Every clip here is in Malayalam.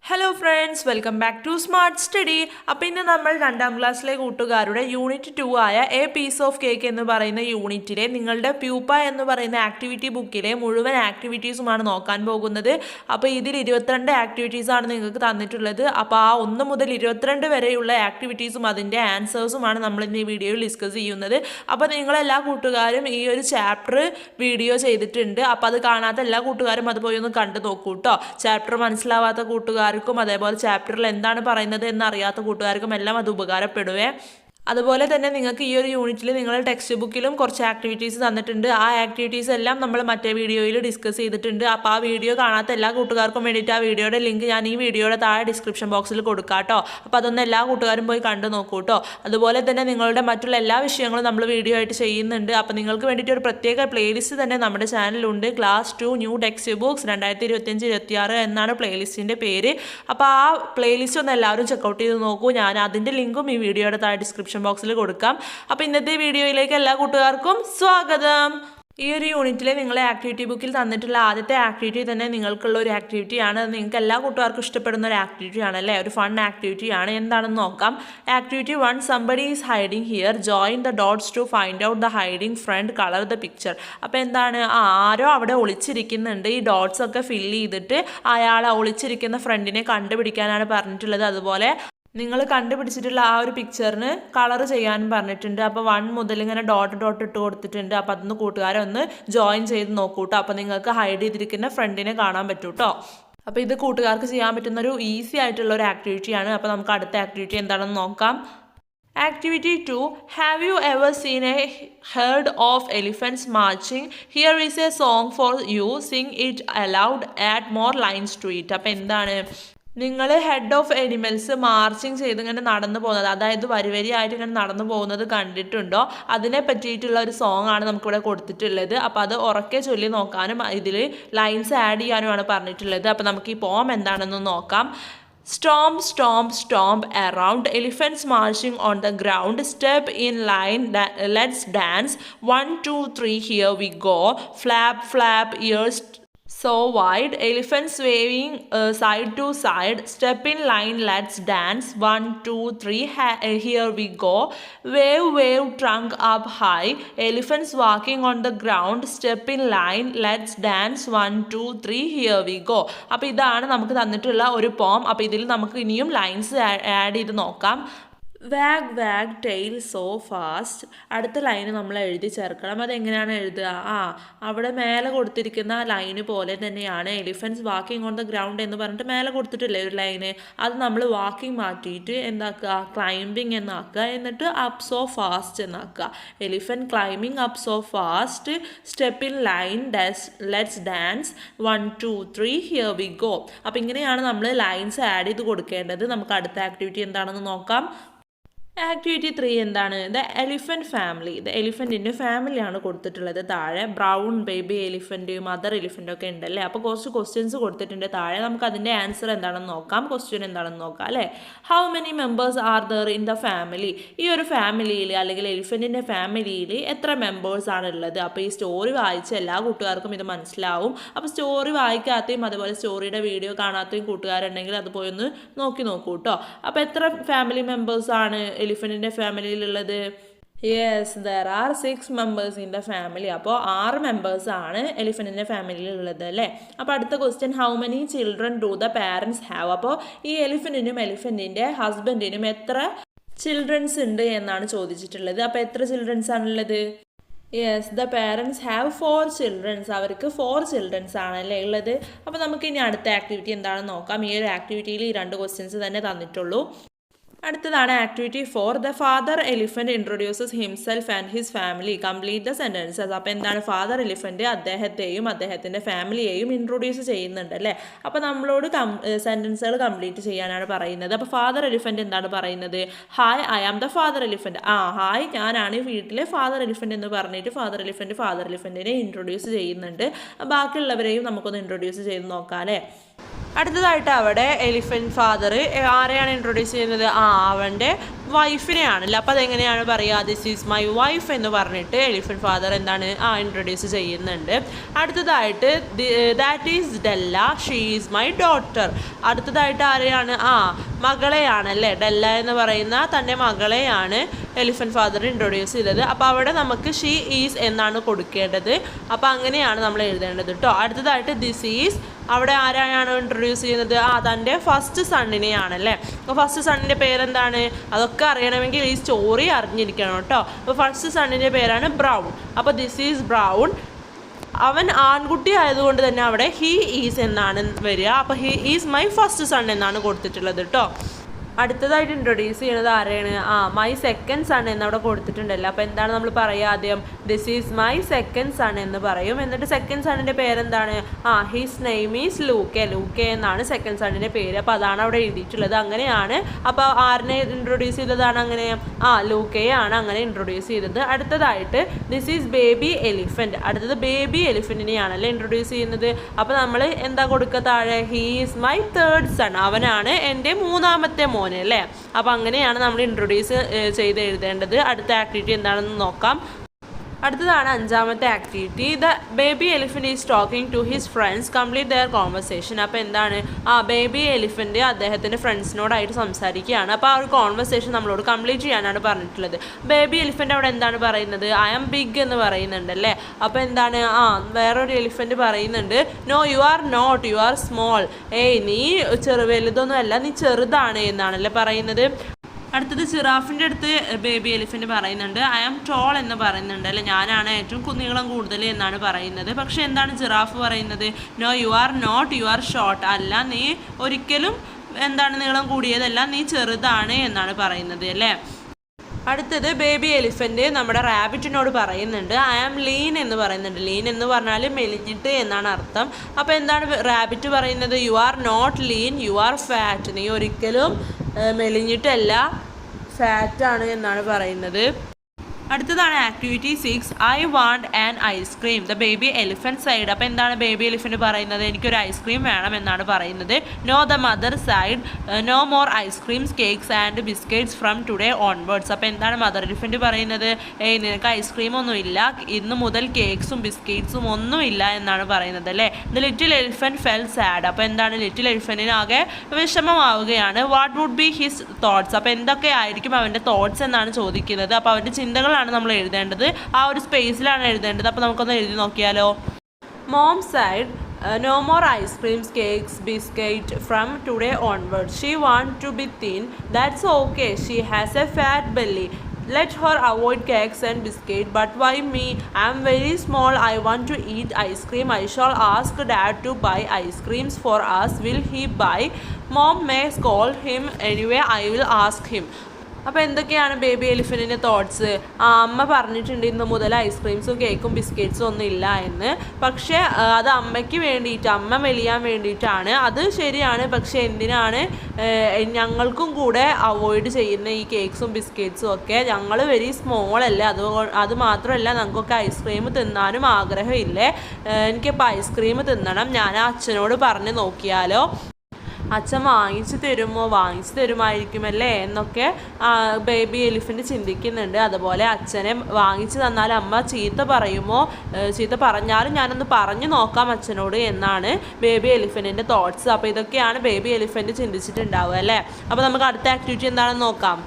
Hello friends, welcome back to smart study. അപ്പോൾ ഇന്ന് നമ്മൾ 2ാം ക്ലാസ്സിലെ കൂട്ടുകാരുടെ യൂണിറ്റ് 2 ആയ എ പീസ് ഓഫ് കേക്ക് എന്ന് പറയുന്ന യൂണിറ്റിലെ നിങ്ങളുടെ പ്യൂപ്പ എന്ന് പറയുന്ന ആക്ടിവിറ്റി ബുക്കിലെ മുഴുവൻ ആക്ടിവിറ്റീസുമാണ് നോക്കാൻ പോകുന്നത്. അപ്പോൾ ഇതിൽ 22 ആക്ടിവിറ്റീസാണ് നിങ്ങൾക്ക് തന്നിട്ടുള്ളത്. അപ്പോൾ ആ 1 മുതൽ 22 വരെയുള്ള ആക്ടിവിറ്റീസും അതിൻ്റെ ആൻസേഴ്സുമാണ് നമ്മൾ ഇന്ന് ഈ വീഡിയോയിൽ ഡിസ്കസ് ചെയ്യുന്നത്. അപ്പോൾ നിങ്ങളെല്ലാ കൂട്ടുകാരും ഈ ഒരു ചാപ്റ്റർ വീഡിയോ ചെയ്തിട്ടുണ്ട്. അപ്പോൾ അത് കാണാത്ത എല്ലാ കൂട്ടുകാരും അത് പോയി ഒന്ന് കണ്ടു നോക്കൂ കേട്ടോ. ചാപ്റ്റർ മനസ്സിലാവാത്ത കൂട്ടുകാർ അതേപോലെ ചാപ്റ്ററിൽ എന്താണ് പറയുന്നത് എന്നറിയാത്ത കൂട്ടുകാർക്കും എല്ലാം അത് ഉപകാരപ്പെടുവേ. അതുപോലെ തന്നെ നിങ്ങൾക്ക് ഈ ഒരു യൂണിറ്റിൽ നിങ്ങളുടെ ടെക്സ്റ്റ് ബുക്കിലും കുറച്ച് ആക്ടിവിറ്റീസ് തന്നിട്ടുണ്ട്. ആ ആക്ടിവിറ്റീസ് എല്ലാം നമ്മൾ മറ്റേ വീഡിയോയിൽ ഡിസ്കസ് ചെയ്തിട്ടുണ്ട്. അപ്പോൾ ആ വീഡിയോ കാണാത്ത എല്ലാ കൂട്ടുകാർക്കും വേണ്ടിയിട്ട് ആ വീഡിയോയുടെ ലിങ്ക് ഞാൻ ഈ വീഡിയോയുടെ താഴെ ഡിസ്ക്രിപ്ഷൻ ബോക്സിൽ കൊടുക്കാം കേട്ടോ. അപ്പോൾ അതൊന്നും എല്ലാ കൂട്ടുകാരും പോയി കണ്ടു നോക്കൂ കേട്ടോ. അതുപോലെ തന്നെ നിങ്ങളുടെ മറ്റുള്ള എല്ലാ വിഷയങ്ങളും നമ്മൾ വീഡിയോ ആയിട്ട് ചെയ്യുന്നുണ്ട്. അപ്പോൾ നിങ്ങൾക്ക് വേണ്ടിയിട്ട് ഒരു പ്രത്യേക പ്ലേലിസ്റ്റ് തന്നെ നമ്മുടെ ചാനലിലുണ്ട്. ക്ലാസ് 2 ന്യൂ ടെക്സ്റ്റ് ബുക്സ് 2025-26 എന്നാണ് പ്ലേലിസ്റ്റിൻ്റെ പേര്. അപ്പോൾ ആ പ്ലേലിസ്റ്റ് ഒന്ന് എല്ലാവരും ചെക്കൗട്ട് ചെയ്ത് നോക്കൂ. ഞാൻ അതിൻ്റെ ലിങ്കും ഈ വീഡിയോയുടെ താഴെ ഡിസ്ക്രിപ്ഷൻ ബോക്സിൽ കൊടുക്കാം. അപ്പോൾ ഇന്നത്തെ വീഡിയോയിലേക്ക് എല്ലാ കൂട്ടുകാർക്കും സ്വാഗതം. ഈ ഒരു യൂണിറ്റിലെ നിങ്ങളെ ആക്ടിവിറ്റി ബുക്കിൽ തന്നിട്ടുള്ള ആദ്യത്തെ ആക്ടിവിറ്റി തന്നെ നിങ്ങൾക്കുള്ള ഒരു ആക്ടിവിറ്റിയാണ്. നിങ്ങൾക്ക് എല്ലാ കൂട്ടുകാർക്കും ഇഷ്ടപ്പെടുന്ന ഒരു ആക്ടിവിറ്റി ആണല്ലേ, ഒരു ഫൺ ആക്ടിവിറ്റിയാണ്. എന്താണെന്ന് നോക്കാം. Activity 1, somebody is hiding here, join the dots to find out the hiding friend, colour the picture. അപ്പോൾ എന്താണ്, ആരോ അവിടെ ഒളിച്ചിരിക്കുന്നുണ്ട്. ഈ ഡോട്ട്സ് ഒക്കെ ഫില്ല് ചെയ്തിട്ട് അയാൾ ഒളിച്ചിരിക്കുന്ന ഫ്രണ്ടിനെ കണ്ടുപിടിക്കാനാണ് പറഞ്ഞിട്ടുള്ളത്. അതുപോലെ നിങ്ങൾ കണ്ടുപിടിച്ചിട്ടുള്ള ആ ഒരു പിക്ചറിന് കളർ ചെയ്യാനും പറഞ്ഞിട്ടുണ്ട്. അപ്പോൾ 1 മുതൽ ഇങ്ങനെ ഡോട്ട് ഇട്ട് കൊടുത്തിട്ടുണ്ട്. അപ്പോൾ അതൊന്ന് കൂട്ടുകാരെ ഒന്ന് ജോയിൻ ചെയ്ത് നോക്കൂട്ടോ. അപ്പോൾ നിങ്ങൾക്ക് ഹൈഡ് ചെയ്തിരിക്കുന്ന ഫ്രണ്ടിനെ കാണാൻ പറ്റൂ കേട്ടോ. അപ്പോൾ ഇത് കൂട്ടുകാർക്ക് ചെയ്യാൻ പറ്റുന്ന ഒരു ഈസി ആയിട്ടുള്ള ഒരു ആക്ടിവിറ്റിയാണ്. അപ്പോൾ നമുക്ക് അടുത്ത ആക്ടിവിറ്റി എന്താണെന്ന് നോക്കാം. Activity 2, have you ever seen a herd of elephants marching? Here is a song for you. Sing it aloud. Add more lines to it. അപ്പോൾ എന്താണ്, നിങ്ങൾ ഹെഡ് ഓഫ് എനിമൽസ് മാർച്ചിങ് ചെയ്ത് ഇങ്ങനെ നടന്നു പോകുന്നത്, അതായത് വരിവരിയായിട്ട് ഇങ്ങനെ നടന്നു പോകുന്നത് കണ്ടിട്ടുണ്ടോ? അതിനെ പറ്റിയിട്ടുള്ള ഒരു സോങ് ആണ് നമുക്കിവിടെ കൊടുത്തിട്ടുള്ളത്. അപ്പോൾ അത് ഉറക്കെ ചൊല്ലി നോക്കാനും ഇതിൽ ലൈൻസ് ആഡ് ചെയ്യാനുമാണ് പറഞ്ഞിട്ടുള്ളത്. അപ്പോൾ നമുക്ക് ഈ പോം എന്താണെന്ന് നോക്കാം. Stomp, stomp, stomp around, elephants marching on the ground, step in line, let's dance, 1, 2, 3, here we go, flap, flap, ears so wide, elephants waving side to side, step in line, let's dance, 1, 2, 3, here we go, wave, wave, trunk up high, elephants walking on the ground, step in line, let's dance, 1, 2, 3, here we go. അപ്പോൾ ഇതാണ് നമുക്ക് തന്നിട്ടുള്ള ഒരു പോം. അപ്പോൾ ഇതിൽ നമുക്ക് ഇനിയും ലൈൻസ് ആഡ് ചെയ്ത് നോക്കാം. വാഗ് വാഗ് ടെയിൽ സോ ഫാസ്റ്റ്. അടുത്ത ലൈന് നമ്മൾ എഴുതി ചേർക്കണം. അതെങ്ങനെയാണ് എഴുതുക? അവിടെ മേലെ കൊടുത്തിരിക്കുന്ന ലൈന് പോലെ തന്നെയാണ്. Elephants walking on the ground എന്ന് പറഞ്ഞിട്ട് മേലെ കൊടുത്തിട്ടില്ലേ ഒരു ലൈന്, അത് നമ്മൾ വാക്കിംഗ് മാറ്റിയിട്ട് എന്താക്കുക, ക്ലൈംബിങ് എന്നാക്കുക. എന്നിട്ട് അപ്പ് സോ ഫാസ്റ്റ് എന്നാക്കുക. Elephant climbing up so fast, step in line, let's dance, 1, 2, 3, here we go. അപ്പോൾ ഇങ്ങനെയാണ് നമ്മൾ ലൈൻസ് ആഡ് ചെയ്ത് കൊടുക്കേണ്ടത്. നമുക്ക് അടുത്ത ആക്ടിവിറ്റി എന്താണെന്ന് നോക്കാം. ആക്ടിവിറ്റി 3 എന്താണ്? The elephant family. ദ എലിഫൻറ്റിൻ്റെ ഫാമിലിയാണ് കൊടുത്തിട്ടുള്ളത് താഴെ. Brown baby elephant, mother elephant ഒക്കെ ഉണ്ടല്ലേ. അപ്പോൾ കുറച്ച് ക്വസ്റ്റ്യൻസ് കൊടുത്തിട്ടുണ്ട് താഴെ. നമുക്ക് അതിൻ്റെ ആൻസർ എന്താണെന്ന് നോക്കാം. ക്വസ്റ്റ്യൻ എന്താണെന്ന് നോക്കാം അല്ലേ. How many members are there in the family? ഈ ഒരു ഫാമിലിയിൽ അല്ലെങ്കിൽ എലിഫൻറ്റിൻ്റെ ഫാമിലിയിൽ എത്ര മെമ്പേഴ്സ് ആണുള്ളത്? അപ്പോൾ ഈ സ്റ്റോറി വായിച്ച എല്ലാ കൂട്ടുകാർക്കും ഇത് മനസ്സിലാവും. അപ്പോൾ സ്റ്റോറി വായിക്കാത്തയും അതുപോലെ സ്റ്റോറിയുടെ വീഡിയോ കാണാത്തയും കൂട്ടുകാരുണ്ടെങ്കിൽ അത് പോയി ഒന്ന് നോക്കി നോക്കൂ കേട്ടോ. അപ്പോൾ എത്ര ഫാമിലി മെമ്പേഴ്സാണ് എലിഫൻറ്റിൻ്റെ ഫാമിലിയിലുള്ളത്? Yes, there are 6 members in the family. അപ്പോൾ 6 മെമ്പേഴ്സാണ് എലിഫൻറ്റിൻ്റെ ഫാമിലിയിലുള്ളത് അല്ലേ. അപ്പോൾ അടുത്ത question, how many children do the parents have? അപ്പോൾ ഈ എലിഫൻറ്റിനും എലിഫൻറ്റിൻ്റെ ഹസ്ബൻഡിനും എത്ര ചിൽഡ്രൻസ് ഉണ്ട് എന്നാണ് ചോദിച്ചിട്ടുള്ളത്. അപ്പോൾ എത്ര ചിൽഡ്രൻസ് ആണുള്ളത്? Yes, the parents have 4 children's. അവർക്ക് 4 ചിൽഡ്രൻസ് ആണല്ലേ ഉള്ളത്. അപ്പോൾ നമുക്ക് ഇനി അടുത്ത ആക്ടിവിറ്റി എന്താണെന്ന് നോക്കാം. ഈ ഒരു ആക്ടിവിറ്റിയിൽ ഈ 2 ക്വസ്റ്റ്യൻസ് തന്നെ തന്നിട്ടുള്ളൂ. അടുത്തതാണ് activity 4, the father elephant introduces himself and his family, complete the sentences. അപ്പോൾ എന്താണ്, ഫാദർ എലിഫൻറ്റ് അദ്ദേഹത്തെയും അദ്ദേഹത്തിൻ്റെ ഫാമിലിയെയും ഇൻട്രൊഡ്യൂസ് ചെയ്യുന്നുണ്ട് അല്ലേ. അപ്പോൾ നമ്മളോട് സെൻറ്റൻസുകൾ കംപ്ലീറ്റ് ചെയ്യാനാണ് പറയുന്നത്. അപ്പോൾ ഫാദർ എലിഫൻറ്റ് എന്താണ് പറയുന്നത്? Hi, I am the father elephant. Hi, ഞാനാണ് വീട്ടിലെ ഫാദർ എലിഫൻറ്റ് എന്ന് പറഞ്ഞിട്ട് ഫാദർ എലിഫൻറ്റിനെ ഇൻട്രൊഡ്യൂസ് ചെയ്യുന്നുണ്ട്. ബാക്കിയുള്ളവരെയും നമുക്കൊന്ന് ഇൻട്രൊഡ്യൂസ് ചെയ്ത് നോക്കാം അല്ലേ. അടുത്തതായിട്ട് അവിടെ എലിഫൻറ്റ് ഫാദർ ആരെയാണ് ഇൻട്രൊഡ്യൂസ് ചെയ്യുന്നത്? അവൻ്റെ വൈഫിനെയാണല്ലോ. അപ്പോൾ അതെങ്ങനെയാണ് പറയുക? ദിസ് ഈസ് മൈ വൈഫ് എന്ന് പറഞ്ഞിട്ട് എലിഫൻറ്റ് ഫാദർ എന്താണ് ഇൻട്രൊഡ്യൂസ് ചെയ്യുന്നുണ്ട്. അടുത്തതായിട്ട് that is Della, she is my daughter. അടുത്തതായിട്ട് ആരെയാണ്? മകളെയാണ് അല്ലേ, ഡെല്ല എന്ന് പറയുന്ന തൻ്റെ മകളെയാണ് എലിഫൻറ്റ് ഫാദർ ഇൻട്രൊഡ്യൂസ് ചെയ്തത്. അപ്പോൾ അവിടെ നമുക്ക് ഷീ ഈസ് എന്നാണ് കൊടുക്കേണ്ടത്. അപ്പോൾ അങ്ങനെയാണ് നമ്മൾ എഴുതേണ്ടത് കേട്ടോ. അടുത്തതായിട്ട് ദിസ് ഈസ്, അവിടെ ആരാണ് ഇൻട്രൊഡ്യൂസ് ചെയ്യുന്നത്? തൻ്റെ ഫസ്റ്റ് സണ്ണിനെയാണല്ലേ. അപ്പോൾ ഫസ്റ്റ് സണ്ണിൻ്റെ പേരെന്താണ്? അതൊക്കെ അറിയണമെങ്കിൽ ഈ സ്റ്റോറി അറിഞ്ഞിരിക്കണം കേട്ടോ. അപ്പോൾ ഫസ്റ്റ് സണ്ണിൻ്റെ പേരാണ് ബ്രൗൺ. അപ്പോൾ ദിസ് ഈസ് ബ്രൗൺ. അവൻ ആൺകുട്ടി ആയതുകൊണ്ട് തന്നെ അവിടെ ഹീ ഈസ് എന്നാണ് വരിക. അപ്പോൾ he is my first son എന്നാണ് കൊടുത്തിട്ടുള്ളത് കേട്ടോ. അടുത്തതായിട്ട് ഇൻട്രൊഡ്യൂസ് ചെയ്യുന്നത് ആരെയാണ്? മൈ സെക്കൻഡ് സൺ എന്നവിടെ കൊടുത്തിട്ടുണ്ടല്ലോ. അപ്പോൾ എന്താണ് നമ്മൾ പറയുക? ആദ്യം this is my second son എന്ന് പറയും. എന്നിട്ട് സെക്കൻഡ് സണ്ണിൻ്റെ പേരെന്താണ്? His name is Luke. Luke എന്നാണ് സെക്കൻഡ് സണ്ണിൻ്റെ പേര്. അപ്പോൾ അതാണ് അവിടെ എഴുതിയിട്ടുള്ളത്. അങ്ങനെയാണ്. അപ്പോൾ ആരിനെ ഇൻട്രൊഡ്യൂസ് ചെയ്തതാണ് അങ്ങനെ? ലൂക്കയാണ് അങ്ങനെ ഇൻട്രൊഡ്യൂസ് ചെയ്തത്. അടുത്തതായിട്ട് ദിസ് ഈസ് ബേബി എലിഫൻറ്റ്. അടുത്തത് ബേബി എലിഫൻറ്റിനെയാണല്ലേ ഇൻട്രൊഡ്യൂസ് ചെയ്യുന്നത്. അപ്പോൾ നമ്മൾ എന്താ കൊടുക്കുക താഴെ? He is my third son. അവനാണ് എൻ്റെ മൂന്നാമത്തെ മോൻ അല്ലേ. അപ്പോൾ അങ്ങനെയാണ് നമ്മൾ ഇൻട്രൊഡ്യൂസ് ചെയ്ത് എഴുതേണ്ടത്. അടുത്ത ആക്ടിവിറ്റി എന്താണെന്ന് നോക്കാം. അടുത്തതാണ് അഞ്ചാമത്തെ activity. The baby elephant is talking to his friends, complete their conversation. അപ്പോൾ എന്താണ്? ബേബി എലിഫൻറ്റ് അദ്ദേഹത്തിൻ്റെ ഫ്രണ്ട്സിനോടായിട്ട് സംസാരിക്കുകയാണ്. അപ്പോൾ ഒരു കോൺവെർസേഷൻ നമ്മളോട് കംപ്ലീറ്റ് ചെയ്യാനാണ് പറഞ്ഞിട്ടുള്ളത്. ബേബി എലിഫൻറ്റ് അവിടെ എന്താണ് പറയുന്നത്? ഐ ആം ബിഗ് എന്ന് പറയുന്നുണ്ട് അല്ലേ. അപ്പോൾ എന്താണ്? വേറൊരു എലിഫൻറ്റ് പറയുന്നുണ്ട് no you are not, you are small. നീ വലുതൊന്നും അല്ല, നീ ചെറുതാണ് എന്നാണല്ലേ പറയുന്നത്. അടുത്തത് ജിറാഫിൻ്റെ അടുത്ത് ബേബി എലിഫൻറ്റ് പറയുന്നുണ്ട് ഐ ആം ടോൾ എന്ന് പറയുന്നുണ്ട് അല്ലേ, ഞാനാണ് ഏറ്റവും നീളം കൂടുതൽ എന്നാണ് പറയുന്നത്. പക്ഷേ എന്താണ് ജിറാഫ് പറയുന്നത്? No you are not, you are short. അല്ല, നീ ഒരിക്കലും എന്താണ് നീളം കൂടിയതല്ല, നീ ചെറുതാണ് എന്നാണ് പറയുന്നത് അല്ലേ. അടുത്തത് ബേബി എലിഫൻറ്റ് നമ്മുടെ റാബിറ്റിനോട് പറയുന്നുണ്ട് ഐ ആം ലീൻ എന്ന് പറയുന്നുണ്ട്. ലീൻ എന്ന് പറഞ്ഞാൽ മെലിഞ്ഞിട്ട് എന്നാണ് അർത്ഥം. അപ്പോൾ എന്താണ് റാബിറ്റ് പറയുന്നത്? You are not lean, you are fat. നീ ഒരിക്കലും മെലിഞ്ഞിട്ടല്ല, ഫാറ്റാണ് എന്നാണ് പറയുന്നത്. അടുത്തതാണ് activity 6 I want an ice cream. The baby elephant side. അപ്പോൾ എന്താണ് ബേബി എലിഫൻറ്റ് പറയുന്നത്? എനിക്കൊരു ഐസ്ക്രീം വേണം എന്നാണ് പറയുന്നത്. No the mother side, no more ice creams cakes and biscuits from today onwards. അപ്പോൾ എന്താണ് മദർ എലിഫൻറ്റ് പറയുന്നത്? നിനക്ക് ഐസ്ക്രീം ഒന്നും ഇല്ല, ഇന്ന് മുതൽ കേക്ക്സും ബിസ്ക്കറ്റ്സും ഒന്നും ഇല്ല എന്നാണ് പറയുന്നത് അല്ലേ. The little elephant fell sad. അപ്പോൾ എന്താണ്? ലിറ്റിൽ എലിഫൻറ്റിനാകെ വിഷമമാവുകയാണ്. What would be his thoughts. അപ്പോൾ എന്തൊക്കെ ആയിരിക്കും അവൻ്റെ തോട്ട്സ് എന്നാണ് ചോദിക്കുന്നത്. അപ്പോൾ അവൻ്റെ ചിന്തകൾ നമ്മൾ എഴുതേണ്ടത് ഒരു സ്പേസിലാണ് എഴുതേണ്ടത്. അപ്പോൾ നമുക്കൊന്ന് എഴുതി നോക്കിയാലോ. Mom side no more ice creams, cakes, biscuit from today onwards. She want to be thin. That's okay. She has a fat belly. Let her avoid cakes and biscuit. But why me? I am very small. I want to eat ice cream. I shall ask Dad to buy ice creams for us. Will he buy? Mom may scold him. Anyway, I will ask him. അപ്പോൾ എന്തൊക്കെയാണ് ബേബി എലിഫൻറ്റിൻ്റെ തോട്ട്സ്? അമ്മ പറഞ്ഞിട്ടുണ്ട് ഇന്ന് മുതൽ ഐസ്ക്രീംസും കേക്കും ബിസ്ക്കറ്റ്സും ഒന്നും ഇല്ല എന്ന്. പക്ഷേ അത് അമ്മയ്ക്ക് വേണ്ടിയിട്ട്, അമ്മ മെലിയാൻ വേണ്ടിയിട്ടാണ്. അത് ശരിയാണ്. പക്ഷേ എന്തിനാണ് ഞങ്ങൾക്കും കൂടെ അവോയ്ഡ് ചെയ്യുന്ന ഈ കേക്ക്സും ബിസ്ക്കറ്റ്സും ഒക്കെ? ഞങ്ങൾ വെരി സ്മോൾ അല്ലേ, അത് മാത്രമല്ല ഞങ്ങൾക്കൊക്കെ ഐസ്ക്രീം തിന്നാനും ആഗ്രഹമില്ലേ. എനിക്കിപ്പോൾ ഐസ്ക്രീം തിന്നണം. ഞാൻ അച്ഛനോട് പറഞ്ഞ് നോക്കിയാലോ, അച്ഛൻ വാങ്ങിച്ചു തരുമായിരിക്കുമല്ലേ എന്നൊക്കെ ബേബി എലിഫൻറ്റ് ചിന്തിക്കുന്നുണ്ട്. അതുപോലെ അച്ഛനെ വാങ്ങിച്ചു തന്നാൽ അമ്മ ചീത്ത പറയുമോ? ചീത്ത പറഞ്ഞാലും ഞാനൊന്ന് പറഞ്ഞു നോക്കാം അച്ഛനോട് എന്നാണ് ബേബി എലിഫൻറ്റിൻ്റെ തോട്ട്സ്. അപ്പോൾ ഇതൊക്കെയാണ് ബേബി എലിഫൻറ്റ് ചിന്തിച്ചിട്ടുണ്ടാവുക അല്ലേ. അപ്പോൾ നമുക്ക് അടുത്ത ആക്ടിവിറ്റി എന്താണെന്ന് നോക്കാം.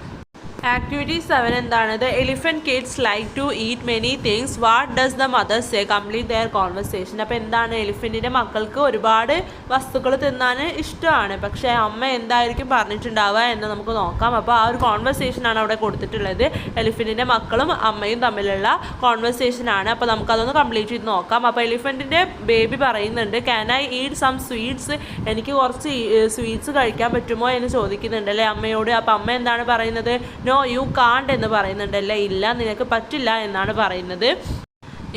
ആക്ടിവിറ്റി 7 എന്താണ്? The elephant kids like to eat many things. What does the mother say? Complete their conversation. അപ്പോൾ എന്താണ്? എലിഫൻറ്റിൻ്റെ മക്കൾക്ക് ഒരുപാട് വസ്തുക്കൾ തിന്നാൻ ഇഷ്ടമാണ്. പക്ഷേ അമ്മ എന്തായിരിക്കും പറഞ്ഞിട്ടുണ്ടാവുക എന്ന് നമുക്ക് നോക്കാം. അപ്പോൾ ഒരു കോൺവെർസേഷനാണ് അവിടെ കൊടുത്തിട്ടുള്ളത്. എലിഫൻറ്റിൻ്റെ മക്കളും അമ്മയും തമ്മിലുള്ള കോൺവെർസേഷനാണ്. അപ്പോൾ നമുക്കതൊന്ന് കംപ്ലീറ്റ് ചെയ്ത് നോക്കാം. അപ്പോൾ എലിഫൻറ്റിൻ്റെ ബേബി പറയുന്നുണ്ട് can I eat some sweets? എനിക്ക് കുറച്ച് സ്വീറ്റ്സ് കഴിക്കാൻ പറ്റുമോ എന്ന് ചോദിക്കുന്നുണ്ട് അല്ലേ അമ്മയോട്. അപ്പോൾ അമ്മ എന്താണ് പറയുന്നത്? നോ യു കാണ്ട് എന്ന് പറയുന്നുണ്ടല്ലേ, ഇല്ല നിനക്ക് പറ്റില്ല എന്നാണ് പറയുന്നത്.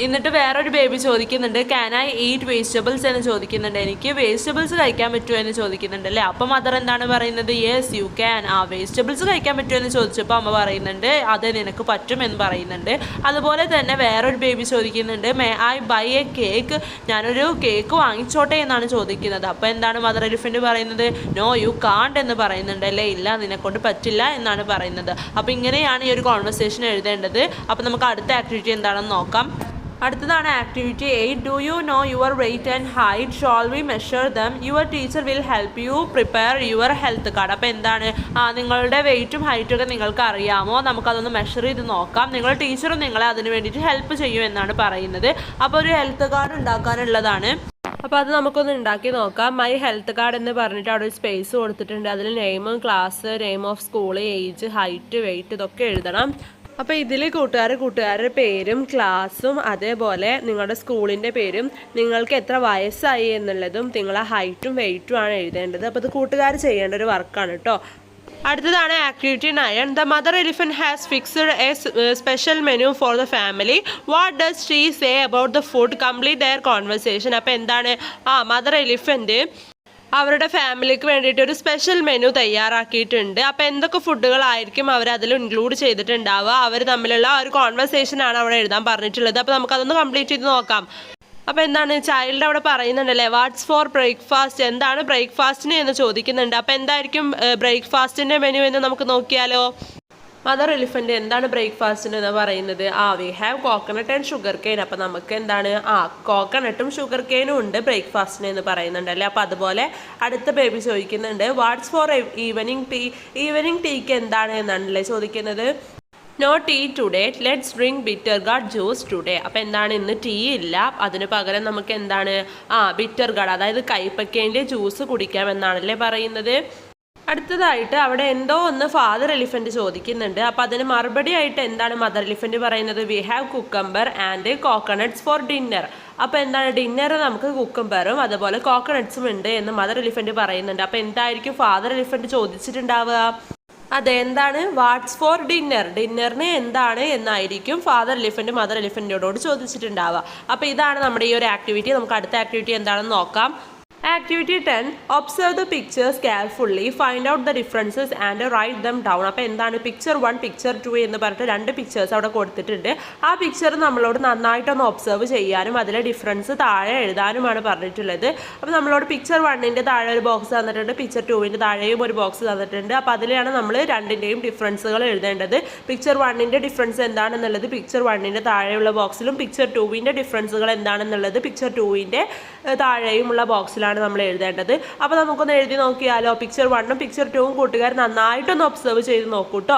എന്നിട്ട് വേറൊരു ബേബി ചോദിക്കുന്നുണ്ട് ക്യാൻ ഐ ഈറ്റ് വെജിറ്റബിൾസ് എന്ന് ചോദിക്കുന്നുണ്ട്. എനിക്ക് വെജിറ്റബിൾസ് കഴിക്കാൻ പറ്റുമോ എന്ന് ചോദിക്കുന്നുണ്ട് അല്ലേ. അപ്പം മദർ എന്താണ് പറയുന്നത്? Yes you can. വെജിറ്റബിൾസ് കഴിക്കാൻ പറ്റുമോ എന്ന് ചോദിച്ചപ്പോൾ അമ്മ പറയുന്നുണ്ട് അത് നിനക്ക് പറ്റും എന്ന് പറയുന്നുണ്ട്. അതുപോലെ തന്നെ വേറൊരു ബേബി ചോദിക്കുന്നുണ്ട് may I buy a cake, ഞാനൊരു കേക്ക് വാങ്ങിച്ചോട്ടെ എന്നാണ് ചോദിക്കുന്നത്. അപ്പോൾ എന്താണ് മദർ എലിഫൻറ്റ് പറയുന്നത്? നോ യു കാണ്ട് എന്ന് പറയുന്നുണ്ട് അല്ലേ. ഇല്ല നിന്നെക്കൊണ്ട് പറ്റില്ല എന്നാണ് പറയുന്നത്. അപ്പോൾ ഇങ്ങനെയാണ് ഈ ഒരു കോൺവെർസേഷൻ എഴുതേണ്ടത്. അപ്പോൾ നമുക്ക് അടുത്ത ആക്ടിവിറ്റി എന്താണെന്ന് നോക്കാം. അടുത്തതാണ് activity 8. Do you know your weight and height? Shall we measure them? Your teacher will help you prepare your health card. അപ്പോൾ എന്താണ് നിങ്ങളുടെ വെയ്റ്റും ഹൈറ്റും ഒക്കെ നിങ്ങൾക്ക് അറിയാമോ? നമുക്കതൊന്ന് മെഷർ ചെയ്ത് നോക്കാം. നിങ്ങളുടെ ടീച്ചറും നിങ്ങളെ അതിന് വേണ്ടിയിട്ട് ഹെൽപ്പ് ചെയ്യും എന്നാണ് പറയുന്നത്. അപ്പോൾ ഒരു ഹെൽത്ത് കാർഡ് ഉണ്ടാക്കാനുള്ളതാണ്. അപ്പോൾ അത് നമുക്കൊന്ന് ഉണ്ടാക്കി നോക്കാം. മൈ ഹെൽത്ത് കാർഡ് എന്ന് പറഞ്ഞിട്ട് അവിടെ ഒരു സ്പേസ് കൊടുത്തിട്ടുണ്ട്. അതിൽ name, class, name of school, age, height, weight ഇതൊക്കെ എഴുതണം. അപ്പോൾ ഇതിൽ കൂട്ടുകാരുടെ പേരും ക്ലാസ്സും അതേപോലെ നിങ്ങളുടെ സ്കൂളിൻ്റെ പേരും നിങ്ങൾക്ക് എത്ര വയസ്സായി എന്നുള്ളതും നിങ്ങളെ ഹൈറ്റും വെയ്റ്റും ആണ് എഴുതേണ്ടത്. അപ്പോൾ ഇത് കൂട്ടുകാർ ചെയ്യേണ്ട ഒരു വർക്കാണ് കേട്ടോ. അടുത്തതാണ് activity 9. The mother elephant has fixed a special menu for the family. What does she say about the food? Complete their conversation. അപ്പോൾ എന്താണ് മദർ എലിഫൻറ്റ് അവരുടെ ഫാമിലിക്ക് വേണ്ടിയിട്ട് ഒരു സ്പെഷ്യൽ മെനു തയ്യാറാക്കിയിട്ടുണ്ട്. അപ്പോൾ എന്തൊക്കെ ഫുഡുകളായിരിക്കും അവർ അതിൽ ഇൻക്ലൂഡ് ചെയ്തിട്ടുണ്ടാവുക? അവർ തമ്മിലുള്ള ഒരു കോൺവെർസേഷനാണ് അവിടെ എഴുതാൻ പറഞ്ഞിട്ടുള്ളത്. അപ്പോൾ നമുക്കതൊന്ന് കംപ്ലീറ്റ് ചെയ്ത് നോക്കാം. അപ്പോൾ എന്താണ് ചൈൽഡ് അവിടെ പറയുന്നുണ്ടല്ലേ വാട്ട്സ് ഫോർ ബ്രേക്ക്ഫാസ്റ്റ്, എന്താണ് ബ്രേക്ക്ഫാസ്റ്റിന് എന്ന് ചോദിക്കുന്നുണ്ട്. അപ്പോൾ എന്തായിരിക്കും ബ്രേക്ക്ഫാസ്റ്റിൻ്റെ മെനു എന്ന് നമുക്ക് നോക്കിയാലോ. മദർ എലിഫൻറ്റ് എന്താണ് ബ്രേക്ക്ഫാസ്റ്റിന് എന്ന് പറയുന്നത്? We have coconut and sugar cane. അപ്പോൾ നമുക്ക് എന്താണ് കോക്കനട്ടും ഷുഗർ കെയിനും ഉണ്ട് ബ്രേക്ക്ഫാസ്റ്റിന് എന്ന് പറയുന്നുണ്ടല്ലേ. അപ്പോൾ അതുപോലെ അടുത്ത ബേബി ചോദിക്കുന്നുണ്ട് what's for evening tea? Evening ടീക്ക് എന്താണ് എന്നാണല്ലേ ചോദിക്കുന്നത്. No tea today, let's drink bitter gourd juice today. അപ്പോൾ എന്താണ് ഇന്ന് ടീ ഇല്ല, അതിന് പകരം നമുക്ക് എന്താണ് ബിറ്റർ ഗാർഡ് അതായത് കൈപ്പക്കേൻ്റെ ജ്യൂസ് കുടിക്കാമെന്നാണല്ലേ പറയുന്നത്. അടുത്തതായിട്ട് അവിടെ എന്തോ ഒന്ന് ഫാദർ എലിഫൻറ്റ് ചോദിക്കുന്നുണ്ട്. അപ്പോൾ അതിന് മറുപടി ആയിട്ട് എന്താണ് മദർ എലിഫൻറ്റ് പറയുന്നത്? We have cucumber and coconuts four dinner. അപ്പോൾ എന്താണ് ഡിന്നർ നമുക്ക് കുക്കമ്പറും അതുപോലെ കോക്കനട്ട്സും ഉണ്ട് എന്ന് മദർ എലിഫൻറ്റ് പറയുന്നുണ്ട്. അപ്പോൾ എന്തായിരിക്കും ഫാദർ എലിഫൻറ്റ് ചോദിച്ചിട്ടുണ്ടാവുക? അതെന്താണ് വാട്ട്സ് ഫോർ ഡിന്നർ, ഡിന്നറിന് എന്താണ് എന്നായിരിക്കും ഫാദർ എലിഫൻറ്റ് മദർ എലിഫൻറ്റിനോട് ചോദിച്ചിട്ടുണ്ടാവുക. അപ്പോൾ ഇതാണ് നമ്മുടെ ഈ ഒരു ആക്ടിവിറ്റി. നമുക്ക് അടുത്ത ആക്ടിവിറ്റി എന്താണെന്ന് നോക്കാം. Activity 10. Observe the pictures carefully, find out the differences and write them down. അപ്പോൾ എന്താണ് പിക്ചർ 1 പിക്ചർ 2 എന്ന് പറഞ്ഞിട്ട് 2 പിക്ചേഴ്സ് അവിടെ കൊടുത്തിട്ടുണ്ട്. ആ പിക്ചർ നമ്മളോട് നന്നായിട്ടൊന്ന് ഒബ്സർവ് ചെയ്യാനും അതിലെ ഡിഫറൻസ് താഴെ എഴുതാനുമാണ് പറഞ്ഞിട്ടുള്ളത്. അപ്പോൾ നമ്മളോട് പിക്ചർ 1ൻ്റെ താഴെ ഒരു ബോക്സ് തന്നിട്ടുണ്ട്, പിക്ചർ 2ൻ്റെ താഴെയും ഒരു ബോക്സ് തന്നിട്ടുണ്ട്. അപ്പോൾ അതിലാണ് നമ്മൾ രണ്ടിൻ്റെയും ഡിഫറൻസുകൾ എഴുതേണ്ടത്. പിക്ചർ 1ൻ്റെ ഡിഫറൻസ് എന്താണെന്നുള്ളത് പിക്ചർ 1ൻ്റെ താഴെയുള്ള ബോക്സിലും പിക്ചർ 2ൻ്റെ ഡിഫറൻസുകൾ എന്താണെന്നുള്ളത് പിക്ചർ 2ൻ്റെ താഴെയുമുള്ള ബോക്സിലാണ് നമ്മൾ എഴുതേണ്ടത്. അപ്പോൾ നമുക്കൊന്ന് എഴുതി നോക്കിയാലോ. പിക്ചർ 1ഉം പിക്ചർ 2ഉം കൂട്ടുകാർ നന്നായിട്ടൊന്ന് ഒബ്സർവ് ചെയ്ത് നോക്കൂ കേട്ടോ.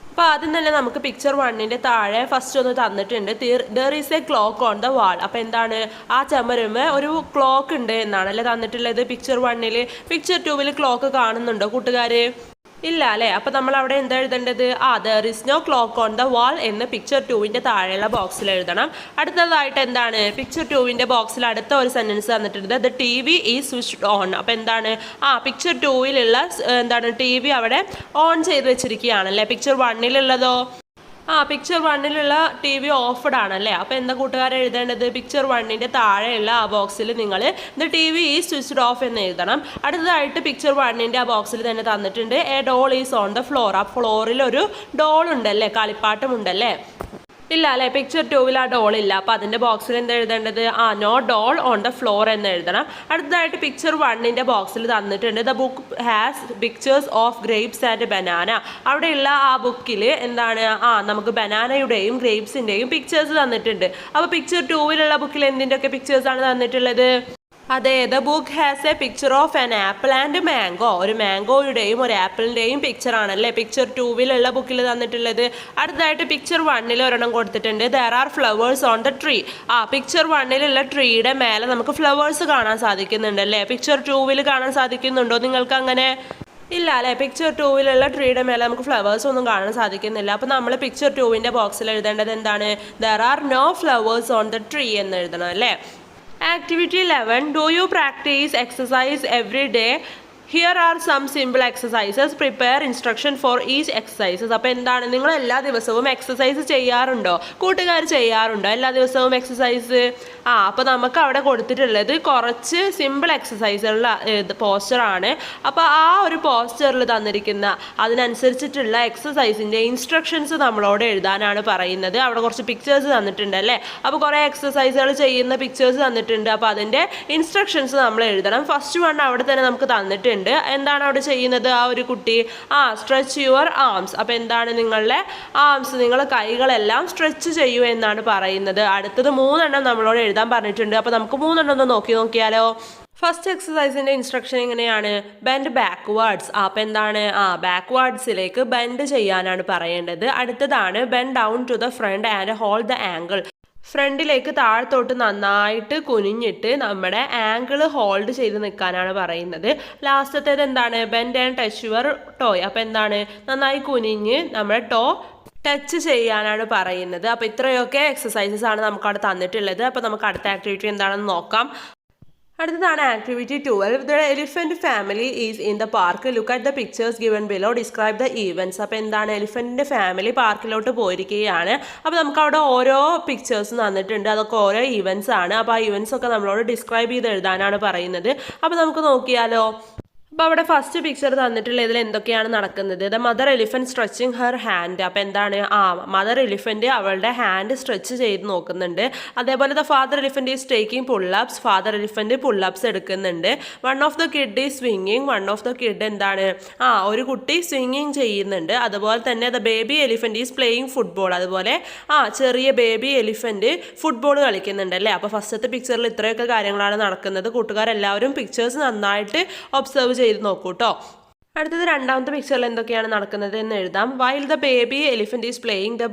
അപ്പോൾ ആദ്യം തന്നെ നമുക്ക് പിക്ചർ 1ൻ്റെ താഴെ ഫസ്റ്റ് ഒന്ന് തന്നിട്ടുണ്ട് there is A clock on the വാൾ. അപ്പോൾ എന്താണ് ചുമരുമേ ഒരു ക്ലോക്ക് ഉണ്ട് എന്നാണല്ലേ തന്നിട്ടുള്ളത് പിക്ചർ 1ൽ. പിക്ചർ 2ൽ ക്ലോക്ക് കാണുന്നുണ്ടോ കൂട്ടുകാർ? ഇല്ല അല്ലേ. അപ്പോൾ നമ്മൾ അവിടെ എന്താ എഴുതേണ്ടത്? There is no clock on the wall എന്ന് പിക്ചർ 2ൻ്റെ താഴെയുള്ള ബോക്സിൽ എഴുതണം. അടുത്തതായിട്ട് എന്താണ് പിക്ചർ 2ൻ്റെ ബോക്സിൽ അടുത്ത ഒരു സെൻറ്റൻസ് തന്നിട്ടുണ്ട് the T V is switched on. അപ്പോൾ എന്താണ് പിക്ചർ 2ലുള്ള എന്താണ് ടി വി അവിടെ ഓൺ ചെയ്ത് വെച്ചിരിക്കുകയാണല്ലേ. പിക്ചർ 1ലുള്ളതോ പിക്ചർ 1ലുള്ള ടി വി ഓഫ്ഡ് ആണല്ലേ. അപ്പോൾ എന്താ കൂട്ടുകാരെ എഴുതേണ്ടത്? പിക്ചർ 1ൻ്റെ താഴെയുള്ള ആ ബോക്സിൽ നിങ്ങൾ the T V is switched off എന്ന് എഴുതണം. അടുത്തതായിട്ട് പിക്ചർ 1ൻ്റെ ആ ബോക്സിൽ തന്നെ തന്നിട്ടുണ്ട് a doll is on the floor. ആ ഫ്ലോറിൽ ഒരു ഡോൾ ഉണ്ടല്ലേ, കളിപ്പാട്ടമുണ്ടല്ലേ. ഇല്ല അല്ലേ, പിക്ചർ 2ൽ ആ ഡോൾ ഇല്ല. അപ്പോൾ അതിൻ്റെ ബോക്സിൽ എന്താ എഴുതേണ്ടത്? No doll on the floor എന്ന് എഴുതണം. അടുത്തതായിട്ട് പിക്ചർ 1ൻ്റെ ബോക്സിൽ തന്നിട്ടുണ്ട് the book has pictures of grapes and banana. അവിടെയുള്ള ആ ബുക്കിൽ എന്താണ് നമുക്ക് ബനാനയുടെയും ഗ്രേപ്സിൻ്റെയും പിക്ചേഴ്സ് തന്നിട്ടുണ്ട്. അപ്പോൾ പിക്ചർ 2ലുള്ള ബുക്കിൽ എന്തിൻ്റെയൊക്കെ പിക്ചേഴ്സാണ് തന്നിട്ടുള്ളത്? അതെ, the book has A picture of an apple and mango. ഒരു മാംഗോയുടെയും ഒരു ആപ്പിളിൻ്റെയും പിക്ചർ ആണല്ലേ പിക്ചർ 2ലുള്ള ബുക്കിൽ തന്നിട്ടുള്ളത്. അടുത്തതായിട്ട് പിക്ചർ 1ൽ ഒരെണ്ണം കൊടുത്തിട്ടുണ്ട് there are flowers on the tree. Picture 1ലുള്ള ട്രീയുടെ മേലെ നമുക്ക് ഫ്ലവേഴ്സ് കാണാൻ സാധിക്കുന്നുണ്ടല്ലേ. പിക്ചർ 2ൽ കാണാൻ സാധിക്കുന്നുണ്ടോ നിങ്ങൾക്ക് അങ്ങനെ? ഇല്ല അല്ലേ, പിക്ചർ 2ലുള്ള ട്രീയുടെ മേലെ നമുക്ക് ഫ്ലവേഴ്സ് ഒന്നും കാണാൻ സാധിക്കുന്നില്ല. അപ്പോൾ നമ്മൾ പിക്ചർ 2ൻ്റെ ബോക്സിൽ എഴുതേണ്ടത് എന്താണ്? There are no flowers on the tree എന്ന് എഴുതണം അല്ലേ. Activity 11. Do you practise exercise every day here are some simple exercises prepare instruction for each exercises. അപ്പോൾ എന്താണ്, നിങ്ങൾ എല്ലാ ദിവസവും എക്സസൈസ് ചെയ്യാറുണ്ടോ? കൂട്ടുകാർ ചെയ്യാറുണ്ടോ എല്ലാ ദിവസവും എക്സസൈസ്? അപ്പോൾ നമുക്ക് അവിടെ കൊടുത്തിട്ടുള്ളത് കുറച്ച് സിമ്പിൾ എക്സസൈസുള്ള പോസ്റ്ററാണ്. അപ്പോൾ ആ ഒരു പോസ്റ്ററിൽ തന്നിരിക്കുന്ന അതിനനുസരിച്ചിട്ടുള്ള എക്സസൈസിൻ്റെ ഇൻസ്ട്രക്ഷൻസ് നമ്മളോട് എഴുതാനാണ് പറയുന്നത്. അവിടെ കുറച്ച് പിക്ചേഴ്സ് തന്നിട്ടുണ്ട് അല്ലേ? അപ്പോൾ കുറേ എക്സസൈസുകൾ ചെയ്യുന്ന പിക്ചേഴ്സ് തന്നിട്ടുണ്ട്. അപ്പോൾ അതിൻ്റെ ഇൻസ്ട്രക്ഷൻസ് നമ്മൾ എഴുതണം. ഫസ്റ്റ് വൺ അവിടെ തന്നെ നമുക്ക് തന്നിട്ടുണ്ട്. എന്താണ് അവിടെ ചെയ്യുന്നത് ആ ഒരു കുട്ടി? Stretch your arms. അപ്പോൾ എന്താണ്, നിങ്ങളുടെ ആംസ്, നിങ്ങളുടെ കൈകളെല്ലാം സ്ട്രെച്ച് ചെയ്യൂ എന്നാണ് പറയുന്നത്. അടുത്തത് 3 എണ്ണം നമ്മളോട് എഴുതാൻ പറഞ്ഞിട്ടുണ്ട്. അപ്പോൾ നമുക്ക് 3 എണ്ണം ഒന്ന് നോക്കിയാലോ? ഫസ്റ്റ് എക്സസൈസിൻ്റെ ഇൻസ്ട്രക്ഷൻ എങ്ങനെയാണ്? Bend backwards. അപ്പോൾ എന്താണ്, ബാക്ക്വേർഡ്സിലേക്ക് ബെൻഡ് ചെയ്യാനാണ് പറയേണ്ടത്. അടുത്തതാണ് bend down to the front and hold the ankle. ഫ്രണ്ടിലേക്ക് താഴത്തോട്ട് നന്നായിട്ട് കുനിഞ്ഞിട്ട് നമ്മുടെ ആംഗിൾ ഹോൾഡ് ചെയ്ത് നിൽക്കാനാണ് പറയുന്നത്. ലാസ്റ്റത്തേത് എന്താണ്? Bend and touch your toy. അപ്പോൾ എന്താണ്, നന്നായി കുനിഞ്ഞ് നമ്മുടെ ടോ ടച്ച് ചെയ്യാനാണ് പറയുന്നത്. അപ്പോൾ ഇത്രയൊക്കെ എക്സസൈസസ് ആണ് നമുക്ക് അവിടെ തന്നിട്ടുള്ളത്. അപ്പോൾ നമുക്ക് അടുത്ത ആക്ടിവിറ്റി എന്താണെന്ന് നോക്കാം. അടുത്തതാണ് activity 12. The elephant family is in the park. Look at the pictures given below, describe the events. അപ്പോൾ എന്താണ്, എലിഫന്റിന്റെ ഫാമിലി പാർക്കിലോട്ട് പോയിരിക്കുകയാണ്. അപ്പോൾ നമുക്ക് അവിടെ ഓരോ പിക്ചേഴ്സ് തന്നിട്ടുണ്ട്. അതൊക്കെ ഓരോ ഈവൻറ്റ്സ് ആണ്. അപ്പോൾ ആ ഈവൻറ്റ്സ് ഒക്കെ നമ്മളോട് ഡിസ്ക്രൈബ് ചെയ്ത് എഴുതാനാണ് പറയുന്നത്. അപ്പോൾ നമുക്ക് നോക്കിയാലോ? അപ്പോൾ അവിടെ ഫസ്റ്റ് പിക്ചർ തന്നിട്ടുള്ള ഇതിൽ എന്തൊക്കെയാണ് നടക്കുന്നത്? The mother elephant stretching her hand. അപ്പോൾ എന്താണ്, മദർ എലിഫന്റ് അവളുടെ ഹാൻഡ് സ്ട്രെച്ച് ചെയ്ത് നോക്കുന്നുണ്ട്. അതേപോലെ the father elephant is taking pullups. Father elephant pullups എടുക്കുന്നുണ്ട്. One of the kid is സ്വിങ്ങിങ്. വൺ ഓഫ് ദ കിഡ് എന്താണ്, ഒരു കുട്ടി സ്വിങ്ങിങ് ചെയ്യുന്നുണ്ട്. അതുപോലെ തന്നെ the baby elephant is playing football. അതുപോലെ ചെറിയ ബേബി എലിഫന്റ് ഫുട്ബോൾ കളിക്കുന്നുണ്ട് അല്ലേ? അപ്പോൾ ഫസ്റ്റത്തെ പിക്ചറിൽ ഇത്രയൊക്കെ കാര്യങ്ങളാണ് നടക്കുന്നത്. കൂട്ടുകാരെല്ലാവരും പിക്ചേഴ്സ് നന്നായിട്ട് ഒബ്സർവ് ചെയ്ത് നോക്കൂ കേട്ടോ. അടുത്തത് രണ്ടാമത്തെ പിക്ചറിൽ എന്തൊക്കെയാണ് നടക്കുന്നത് എന്ന് എഴുതാം. While the baby elephant is playing the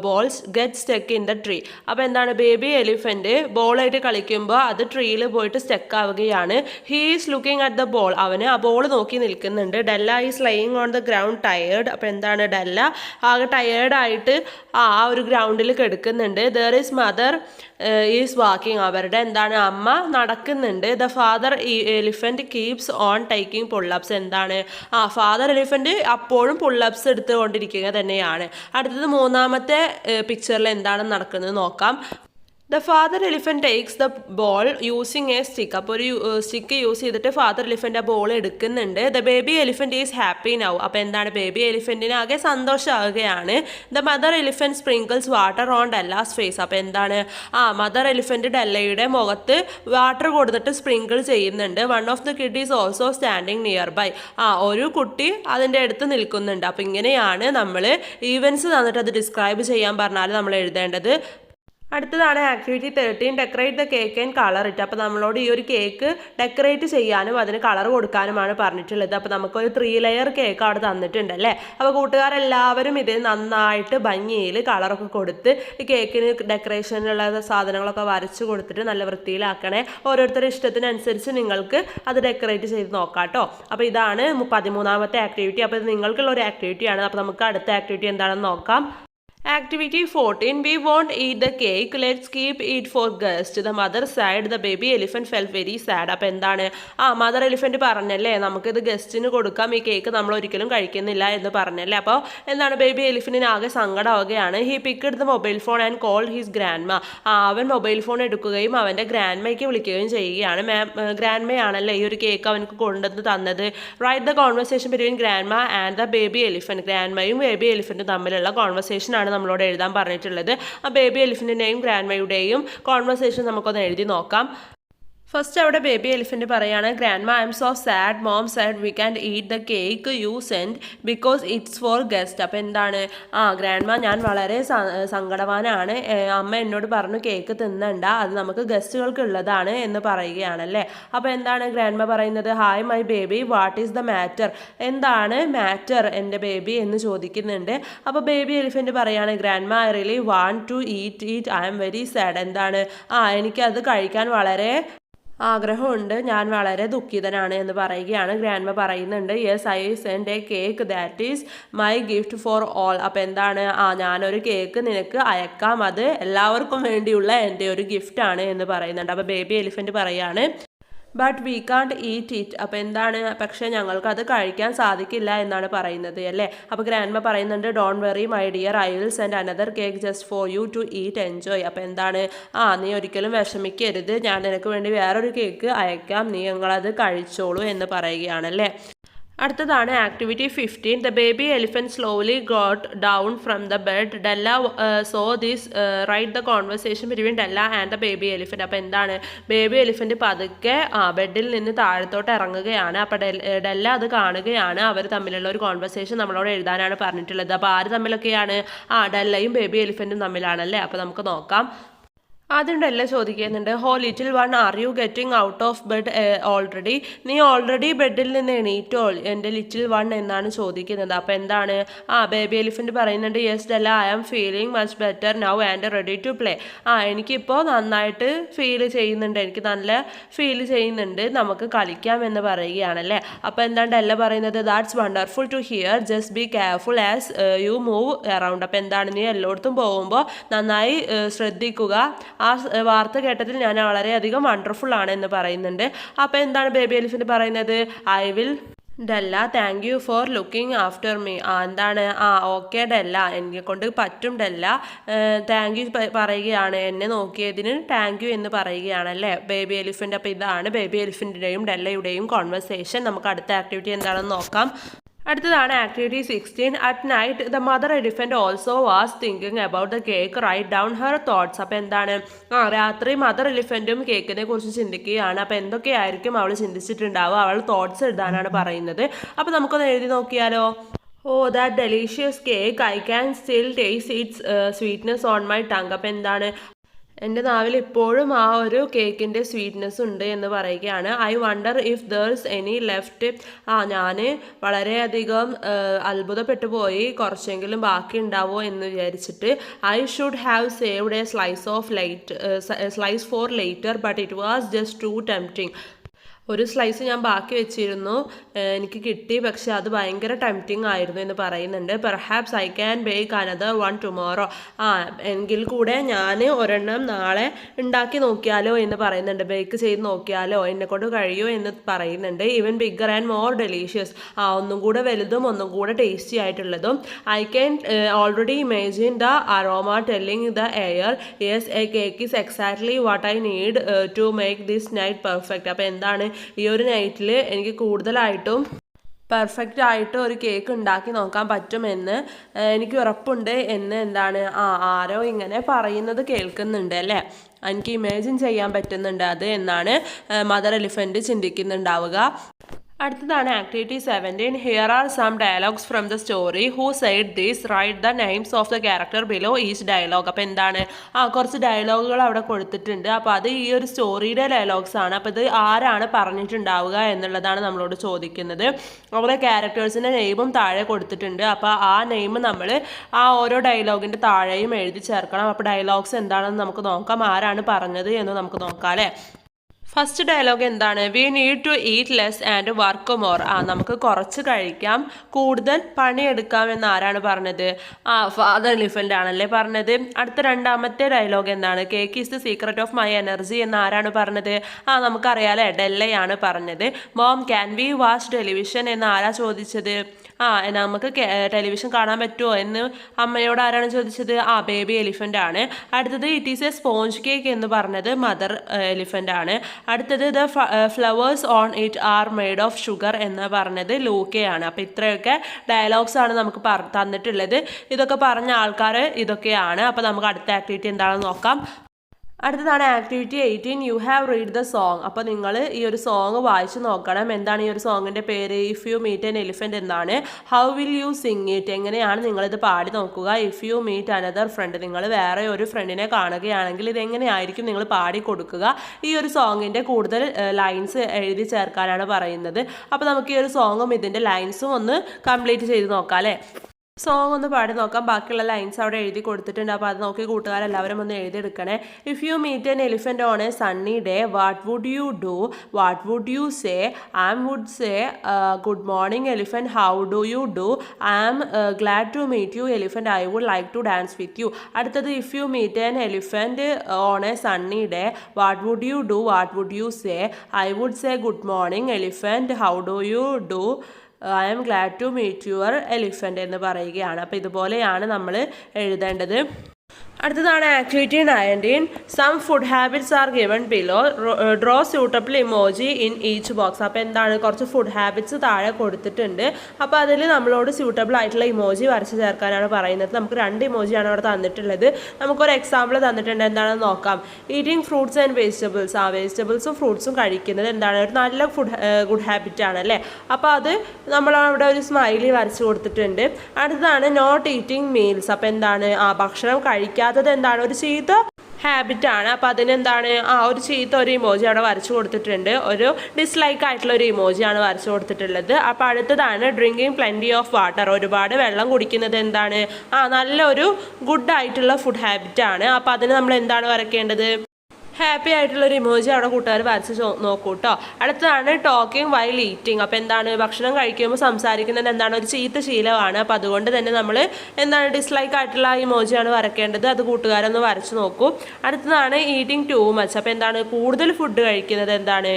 balls get stuck in the tree. അപ്പോൾ എന്താണ്, ബേബി എലിഫന്റ് ബോളായിട്ട് കളിക്കുമ്പോൾ അത് ട്രീയിൽ പോയിട്ട് സ്റ്റക്ക് ആവുകയാണ്. He is looking at the ball. അവന് ആ ബോൾ നോക്കി നിൽക്കുന്നുണ്ട്. Della is lying on the ground tired. അപ്പോൾ എന്താണ്, ഡെല്ല ആകെ ടയേർഡായിട്ട് ആ ഒരു ഗ്രൗണ്ടിൽ കിടക്കുന്നുണ്ട്. There is mother is walking. അവരുടെ എന്താണ്, അമ്മ നടക്കുന്നുണ്ട്. The father elephant keeps on taking pullups. എന്താണ്, ഫാദർ എലിഫന്റ് അപ്പോഴും പുള്ളപ്സ് എടുത്തുകൊണ്ടിരിക്കുക തന്നെയാണ്. അടുത്തത് മൂന്നാമത്തെ പിക്ചറിൽ എന്താണ് നടക്കുന്നത് നോക്കാം. The father elephant takes the ball using a stick. അപ്പോൾ ഒരു സ്റ്റിക്ക് യൂസ് ചെയ്തിട്ട് ഫാദർ എലിഫന്റ് ആ ബോൾ എടുക്കുന്നുണ്ട്. The baby elephant is happy now. അപ്പോൾ എന്താണ്, ബേബി എലിഫന്റിന് ആകെ സന്തോഷമാവുകയാണ്. The mother elephant sprinkles water on Della's face. അപ്പോൾ എന്താണ്, മദർ എലിഫന്റ് ഡെല്ലയുടെ മുഖത്ത് വാട്ടർ കൊടുത്തിട്ട് സ്പ്രിങ്കിൾ ചെയ്യുന്നുണ്ട്. One of the kid is also standing nearby. ഒരു കുട്ടി അതിൻ്റെ അടുത്ത് നിൽക്കുന്നുണ്ട്. അപ്പോൾ ഇങ്ങനെയാണ് നമ്മൾ ഈവൻസ് തന്നിട്ട് അത് ഡിസ്ക്രൈബ് ചെയ്യാൻ പറഞ്ഞാൽ നമ്മൾ എഴുതേണ്ടത്. അടുത്തതാണ് activity 13. Decorate the cake and colour it. അപ്പോൾ നമ്മളോട് ഈ ഒരു കേക്ക് ഡെക്കറേറ്റ് ചെയ്യാനും അതിന് കളർ കൊടുക്കാനുമാണ് പറഞ്ഞിട്ടുള്ളത്. അപ്പോൾ നമുക്കൊരു 3 ലെയർ കേക്ക് അവിടെ തന്നിട്ടുണ്ട് അല്ലേ? അപ്പോൾ കൂട്ടുകാരെല്ലാവരും ഇത് നന്നായിട്ട് ഭംഗിയിൽ കളറൊക്കെ കൊടുത്ത് ഈ കേക്കിന് ഡെക്കറേഷനുള്ള സാധനങ്ങളൊക്കെ വരച്ച് കൊടുത്തിട്ട് നല്ല വൃത്തിയിലാക്കണേ. ഓരോരുത്തരുടെ ഇഷ്ടത്തിനനുസരിച്ച് നിങ്ങൾക്ക് അത് ഡെക്കറേറ്റ് ചെയ്ത് നോക്കാം കേട്ടോ. അപ്പോൾ ഇതാണ് 13ാമത്തെ ആക്ടിവിറ്റി. അപ്പോൾ ഇത് നിങ്ങൾക്കുള്ള ഒരു ആക്ടിവിറ്റിയാണ്. അപ്പോൾ നമുക്ക് അടുത്ത ആക്ടിവിറ്റി എന്താണെന്ന് നോക്കാം. Activity 14. We won't eat the cake. Let's keep it for guests. The mother sighed. The baby elephant felt very sad. അപ്പോൾ എന്താണ്, മദർ എലിഫന്റ് പറഞ്ഞല്ലേ നമുക്കിത് ഗസ്റ്റിന് കൊടുക്കാം, ഈ കേക്ക് നമ്മൾ ഒരിക്കലും കഴിക്കുന്നില്ല എന്ന് പറഞ്ഞല്ലേ. അപ്പോൾ എന്താണ്, ബേബി എലിഫന്റിന് ആകെ സങ്കടമാവുകയാണ്. He picked the mobile phone and called his grandma. അവൻ മൊബൈൽ ഫോൺ എടുക്കുകയും അവൻ്റെ ഗ്രാൻഡ്മയ്ക്ക് വിളിക്കുകയും ചെയ്യുകയാണ്. ഗ്രാൻഡ്മയാണല്ലേ ഈ ഒരു കേക്ക് അവനക്ക് കൊണ്ടുവന്ന് തന്നത്. Write the conversation between grandma and the baby elephant. ഗ്രാൻഡ്മയും ബേബി എലിഫന്റും തമ്മിലുള്ള കോൺവെർസേഷൻ ആണ് നമ്മളോട് എഴുതാൻ പറഞ്ഞിട്ടുള്ളത്. ആ ബേബി എലിഫന്റിന്റെയും ഗ്രാൻഡ്മയുടെയും കോൺവെർസേഷൻ നമുക്കൊന്ന് എഴുതി നോക്കാം. ഫസ്റ്റ് അവിടെ ബേബി എലിഫന്റ് പറയാണ്, grandma I am so sad, mom said we can eat the cake you send because it's for guest. അപ്പോൾ എന്താണ്, ഗ്രാൻഡ്മ ഞാൻ വളരെ സങ്കടവാനാണ്, അമ്മ എന്നോട് പറഞ്ഞു കേക്ക് തിന്നണ്ട, അത് നമുക്ക് ഗസ്റ്റുകൾക്ക് ഉള്ളതാണ് എന്ന് പറയുകയാണല്ലേ. അപ്പോൾ എന്താണ് ഗ്രാൻഡ്മ പറയുന്നത്, hi my baby what is the matter. എന്താണ് മാറ്റർ എൻ്റെ ബേബി എന്ന് ചോദിക്കുന്നുണ്ട്. അപ്പോൾ ബേബി എലിഫന്റ് പറയാണ്, grandma I really want to eat it, I am very sad. എന്താണ്, എനിക്കത് കഴിക്കാൻ വളരെ ആഗ്രഹമുണ്ട്, ഞാൻ വളരെ ദുഃഖിതനാണ് എന്ന് പറയുകയാണ്. ഗ്രാൻഡ്മ പറയുന്നുണ്ട്, yes I send A cake that is my gift for all. അപ്പോൾ എന്താണ്, ഞാനൊരു കേക്ക് നിനക്ക് അയക്കാം, അത് എല്ലാവർക്കും വേണ്ടിയുള്ള എൻ്റെ ഒരു ഗിഫ്റ്റാണ് എന്ന് പറയുന്നുണ്ട്. അപ്പോൾ ബേബി എലിഫന്റ് പറയാണ്, ബട്ട് വി കാണ്ട് ഈറ്റ് ഇറ്റ്. അപ്പോൾ എന്താണ്, പക്ഷേ ഞങ്ങൾക്കത് കഴിക്കാൻ സാധിക്കില്ല എന്നാണ് പറയുന്നത് അല്ലേ. അപ്പോൾ ഗ്രാൻഡ്മ പറയുന്നുണ്ട് don't worry my dear, I will send another cake just for you to eat enjoy. അപ്പോൾ എന്താണ്, നീ ഒരിക്കലും വിഷമിക്കരുത്, ഞാൻ നിനക്ക് വേണ്ടി വേറൊരു കേക്ക് അയക്കാം, നീ ഞങ്ങളത് കഴിച്ചോളൂ എന്ന് പറയുകയാണല്ലേ. അടുത്തതാണ് activity 15. The baby elephant slowly got down from the bed. Della saw this write the conversation between Della and the baby elephant. അപ്പോൾ എന്താണ്, ബേബി എലിഫന്റ് പതുക്കെ ബെഡിൽ നിന്ന് താഴത്തോട്ട് ഇറങ്ങുകയാണ്. അപ്പോൾ ഡെല്ല അത് കാണുകയാണ്. അവർ തമ്മിലുള്ള ഒരു കോൺവെർസേഷൻ നമ്മളോട് എഴുതാനാണ് പറഞ്ഞിട്ടുള്ളത്. അപ്പോൾ ആര് തമ്മിലൊക്കെയാണ്, ഡെല്ലയും ബേബി എലിഫന്റും തമ്മിലാണല്ലേ. അപ്പോൾ നമുക്ക് നോക്കാം. ആദ്യം ഡെല്ല ചോദിക്കുന്നുണ്ട്, ഹോ little one are you getting out of bed already. നീ ഓൾറെഡി ബെഡിൽ നിന്ന് എണീറ്റോ എൻ്റെ ലിറ്റിൽ വൺ എന്നാണ് ചോദിക്കുന്നത്. അപ്പോൾ എന്താണ്, ബേബി എലിഫന്റ് പറയുന്നുണ്ട്, yes Della, I am feeling much better now and ready to play. എനിക്കിപ്പോൾ നന്നായിട്ട് ഫീൽ ചെയ്യുന്നുണ്ട്, എനിക്ക് നല്ല ഫീൽ ചെയ്യുന്നുണ്ട്, നമുക്ക് കളിക്കാം എന്ന് പറയുകയാണല്ലേ. അപ്പോൾ എന്താണ് ഡെല്ല പറയുന്നത്, that's wonderful to hear, just be careful as you move around. അപ്പോൾ എന്താണ്, നീ എല്ലായിടത്തും പോകുമ്പോൾ നന്നായി ശ്രദ്ധിക്കുക. ആ വാർത്ത കേട്ടതിൽ ഞാൻ വളരെയധികം വണ്ടർഫുൾ ആണ് എന്ന് പറയുന്നുണ്ട്. അപ്പോൾ എന്താണ് ബേബി എലിഫന്റ് പറയുന്നത്, I will Della thank you for looking after me. എന്താണ്, ഓക്കെ ഡെല്ല, എന്നെ കൊണ്ട് പറ്റും ഡെല്ല, താങ്ക് യു പറയുകയാണ്, എന്നെ നോക്കിയതിന് താങ്ക് യു എന്ന് പറയുകയാണല്ലേ ബേബി എലിഫന്റ്. അപ്പോൾ ഇതാണ് ബേബി എലിഫന്റിൻ്റെയും ഡെല്ലയുടെയും കോൺവെർസേഷൻ. നമുക്ക് അടുത്ത ആക്ടിവിറ്റി എന്താണെന്ന് നോക്കാം. അടുത്തതാണ് activity 16. At night the mother elephant also was thinking about the cake, write down her thoughts. അപ്പോൾ എന്താണ്, രാത്രി മദർ എലിഫന്റും കേക്കിനെ കുറിച്ച് ചിന്തിക്കുകയാണ്. അപ്പോൾ എന്തൊക്കെയായിരിക്കും അവൾ ചിന്തിച്ചിട്ടുണ്ടാവുക, അവൾ തോട്ട്സ് എഴുതാനാണ് പറയുന്നത്. അപ്പോൾ നമുക്കൊന്ന് എഴുതി നോക്കിയാലോ. Oh that delicious cake, I can still taste its sweetness on my tongue. അപ്പോൾ എന്താണ്, എൻ്റെ നാവിൽ ഇപ്പോഴും ആ ഒരു കേക്കിൻ്റെ സ്വീറ്റ്നെസ് ഉണ്ട് എന്ന് പറയുകയാണ്. I wonder if there's any left. ഞാൻ വളരെയധികം അത്ഭുതപ്പെട്ടു പോയി, കുറച്ചെങ്കിലും ബാക്കി ഉണ്ടാവോ എന്ന് വിചാരിച്ചിട്ട്. I should have saved a slice for later but it was just too tempting. ഒരു സ്ലൈസ് ഞാൻ ബാക്കി വെച്ചിരുന്നു, എനിക്ക് കിട്ടി, പക്ഷെ അത് ഭയങ്കര ടെംപ്റ്റിംഗ് ആയിരുന്നു എന്ന് പറയുന്നുണ്ട്. Perhaps I can bake another one tomorrow. എങ്കിൽ കൂടെ ഞാൻ ഒരെണ്ണം നാളെ ഉണ്ടാക്കി നോക്കിയാലോ എന്ന് പറയുന്നുണ്ട്, ബേക്ക് ചെയ്ത് നോക്കിയാലോ, എന്നെക്കൊണ്ട് കഴിയുമോ എന്ന് പറയുന്നുണ്ട്. Even bigger and more delicious, ഒന്നും കൂടെ വലുതും ഒന്നും കൂടെ ടേസ്റ്റി ആയിട്ടുള്ളതും. I can already imagine the aroma telling the air, yes a cake is exactly what I need to make this night perfect. അപ്പോൾ എന്താണ്, ഈ ഒരു നൈറ്റിൽ എനിക്ക് കൂടുതലായിട്ടും പെർഫെക്റ്റ് ആയിട്ട് ഒരു കേക്ക് ഉണ്ടാക്കി നോക്കാൻ പറ്റുമെന്ന് എനിക്ക് ഉറപ്പുണ്ട് എന്ന് എന്താണ്, ആരോ ഇങ്ങനെ പറയുന്നത് കേൾക്കുന്നുണ്ട് അല്ലേ, എനിക്ക് ഇമാജിൻ ചെയ്യാൻ പറ്റുന്നുണ്ട് അത് എന്നാണ് മദർ എലിഫന്റ് ചിന്തിക്കുന്നുണ്ടാവുക. അടുത്തതാണ് activity 17. Here are some dialogues from the story. Who said this, write the names of the character below each dialogue. അപ്പോൾ എന്താണ്, കുറച്ച് ഡയലോഗുകൾ അവിടെ കൊടുത്തിട്ടുണ്ട്. അപ്പോൾ അത് ഈ ഒരു സ്റ്റോറിയുടെ ഡയലോഗ്സ് ആണ്. അപ്പോൾ ഇത് ആരാണ് പറഞ്ഞിട്ടുണ്ടാവുക എന്നുള്ളതാണ് നമ്മളോട് ചോദിക്കുന്നത്. അവിടെ ക്യാരക്ടേഴ്സിൻ്റെ നെയിമും താഴെ കൊടുത്തിട്ടുണ്ട്. അപ്പോൾ ആ നെയിം നമ്മൾ ആ ഓരോ ഡയലോഗിൻ്റെ താഴെയും എഴുതി ചേർക്കണം. അപ്പോൾ ഡയലോഗ്സ് എന്താണെന്ന് നമുക്ക് നോക്കാം, ആരാണ് പറഞ്ഞത് എന്ന് നമുക്ക് നോക്കാം അല്ലേ. ഫസ്റ്റ് ഡയലോഗ് എന്താണ്, we need to eat less and work more. നമുക്ക് കുറച്ച് കഴിക്കാം, കൂടുതൽ പണിയെടുക്കാം എന്ന് ആരാണ് പറഞ്ഞത്, ഫാദർ എലിഫന്റ് ആണല്ലേ പറഞ്ഞത്. അടുത്ത രണ്ടാമത്തെ ഡയലോഗ് എന്താണ്, cake is the secret of my energy എന്ന് ആരാണ് പറഞ്ഞത്, നമുക്കറിയാലേ ഡെല്ലയാണ് പറഞ്ഞത്. Mom can we watch television എന്ന് ആരാ ചോദിച്ചത്, നമുക്ക് ടെലിവിഷൻ കാണാൻ പറ്റുമോ എന്ന് അമ്മയോട് ആരാണ് ചോദിച്ചത്, ബേബി എലിഫന്റ് ആണ്. അടുത്തത് it is A sponge cake എന്ന് പറഞ്ഞത് മദർ എലിഫന്റ് ആണ്. അടുത്തത് the flowers on it are made of sugar എന്ന് പറഞ്ഞത് ലൂക്കയാണ്. അപ്പോൾ ഇത്രയൊക്കെ ഡയലോഗ്സ് ആണ് നമുക്ക് തന്നിട്ടുള്ളത്. ഇതൊക്കെ പറഞ്ഞ ആൾക്കാർ ഇതൊക്കെയാണ്. അപ്പോൾ നമുക്ക് അടുത്ത ആക്ടിവിറ്റി എന്താണെന്ന് നോക്കാം. അടുത്തതാണ് activity 18. You have read the song. അപ്പോൾ നിങ്ങൾ ഈ ഒരു സോങ് വായിച്ചു നോക്കണം. എന്താണ് ഈ ഒരു സോങ്ങിൻ്റെ പേര്, if you meet an elephant എന്നാണ്. How will you sing it, എങ്ങനെയാണ് നിങ്ങളിത് പാടി നോക്കുക. If you meet another friend, നിങ്ങൾ വേറെ ഒരു ഫ്രണ്ടിനെ കാണുകയാണെങ്കിൽ ഇതെങ്ങനെയായിരിക്കും നിങ്ങൾ പാടി കൊടുക്കുക. ഈ ഒരു സോങ്ങിൻ്റെ കൂടുതൽ ലൈൻസ് എഴുതി ചേർക്കാനാണ് പറയുന്നത്. അപ്പോൾ നമുക്ക് ഈ ഒരു സോങ്ങും ഇതിൻ്റെ ലൈൻസും ഒന്ന് കംപ്ലീറ്റ് ചെയ്ത് നോക്കാം അല്ലേ. സോങ് ഒന്ന് പാടി നോക്കാം. ബാക്കിയുള്ള ലൈൻസ് അവിടെ എഴുതി കൊടുത്തിട്ടുണ്ട്. അപ്പോൾ അത് നോക്കി കൂട്ടുകാരെല്ലാവരും ഒന്ന് എഴുതിയെടുക്കണേ. If you meet an elephant on a sunny day what would you do, what would you say? Um would say good morning elephant, how do you do? I'm glad to meet you elephant, I would like to dance with you. അടുത്തത് if you meet an elephant on a sunny day what would you do, what would you say? I would say good morning elephant, how do you do? I am glad to meet your elephant എന്ന് പറയുകയാണ്. അപ്പോൾ ഇതുപോലെയാണ് നമ്മൾ എഴുതേണ്ടത്. അടുത്തതാണ് activity 19. Some food habits are given below, draw suitable emoji in each box. അപ്പോൾ എന്താണ്, കുറച്ച് ഫുഡ് ഹാബിറ്റ്സ് താഴെ കൊടുത്തിട്ടുണ്ട്. അപ്പോൾ അതിൽ നമ്മളോട് സ്യൂട്ടബിൾ ആയിട്ടുള്ള ഇമോജി വരച്ച് ചേർക്കാനാണ് പറയുന്നത്. നമുക്ക് 2 ഇമോജിയാണ് അവിടെ തന്നിട്ടുള്ളത്. നമുക്കൊരു എക്സാമ്പിൾ തന്നിട്ടുണ്ട്, എന്താണെന്ന് നോക്കാം. Eating fruits and vegetables. ആ വെജിറ്റബിൾസും ഫ്രൂട്ട്സും കഴിക്കുന്നത് എന്താണ്, ഒരു നല്ല ഗുഡ് ഹാബിറ്റ് ആണ് അല്ലേ. അപ്പോൾ അത് നമ്മളവിടെ ഒരു സ്മൈലി വരച്ച് കൊടുത്തിട്ടുണ്ട്. അടുത്തതാണ് നോട്ട് ഈറ്റിംഗ് മീൽസ്. അപ്പോൾ എന്താണ്, ഭക്ഷണം കഴിക്കാത്തത് എന്താണ്, ഒരു ചീത്ത ഹാബിറ്റാണ്. അപ്പോൾ അതിനെന്താണ്, ഒരു ചീത്ത ഒരു ഇമോജി അവിടെ വരച്ചു കൊടുത്തിട്ടുണ്ട്. ഒരു ഡിസ്ലൈക്ക് ആയിട്ടുള്ള ഒരു ഇമോജിയാണ് വരച്ചു കൊടുത്തിട്ടുള്ളത്. അപ്പോൾ അടുത്തതാണ് ഡ്രിങ്കിങ് പ്ലെൻറ്റി ഓഫ് വാട്ടർ. ഒരുപാട് വെള്ളം കുടിക്കുന്നത് എന്താണ്, നല്ലൊരു ഗുഡ് ആയിട്ടുള്ള ഫുഡ് ഹാബിറ്റാണ്. അപ്പോൾ അതിന് നമ്മൾ എന്താണ് വരയ്ക്കേണ്ടത്, ഹാപ്പി ആയിട്ടുള്ളൊരു ഇമോജി അവിടെ കൂട്ടുകാർ വരച്ച് നോക്കൂ കേട്ടോ. അടുത്തതാണ് ടോക്കിംഗ് വൈൽ ഈറ്റിംഗ്. അപ്പോൾ എന്താണ്, ഭക്ഷണം കഴിക്കുമ്പോൾ സംസാരിക്കുന്നത് എന്താണ്, ഒരു ചീത്ത ശീലമാണ്. അപ്പോൾ അതുകൊണ്ട് തന്നെ നമ്മൾ എന്താണ്, ഡിസ്ലൈക്ക് ആയിട്ടുള്ള ഇമോജിയാണ് വരയ്ക്കേണ്ടത്. അത് കൂട്ടുകാരൊന്ന് വരച്ച് നോക്കൂ. അടുത്തതാണ് ഈറ്റിംഗ് ടു മച്ച്. അപ്പോൾ എന്താണ്, കൂടുതൽ ഫുഡ് കഴിക്കുന്നത് എന്താണ്,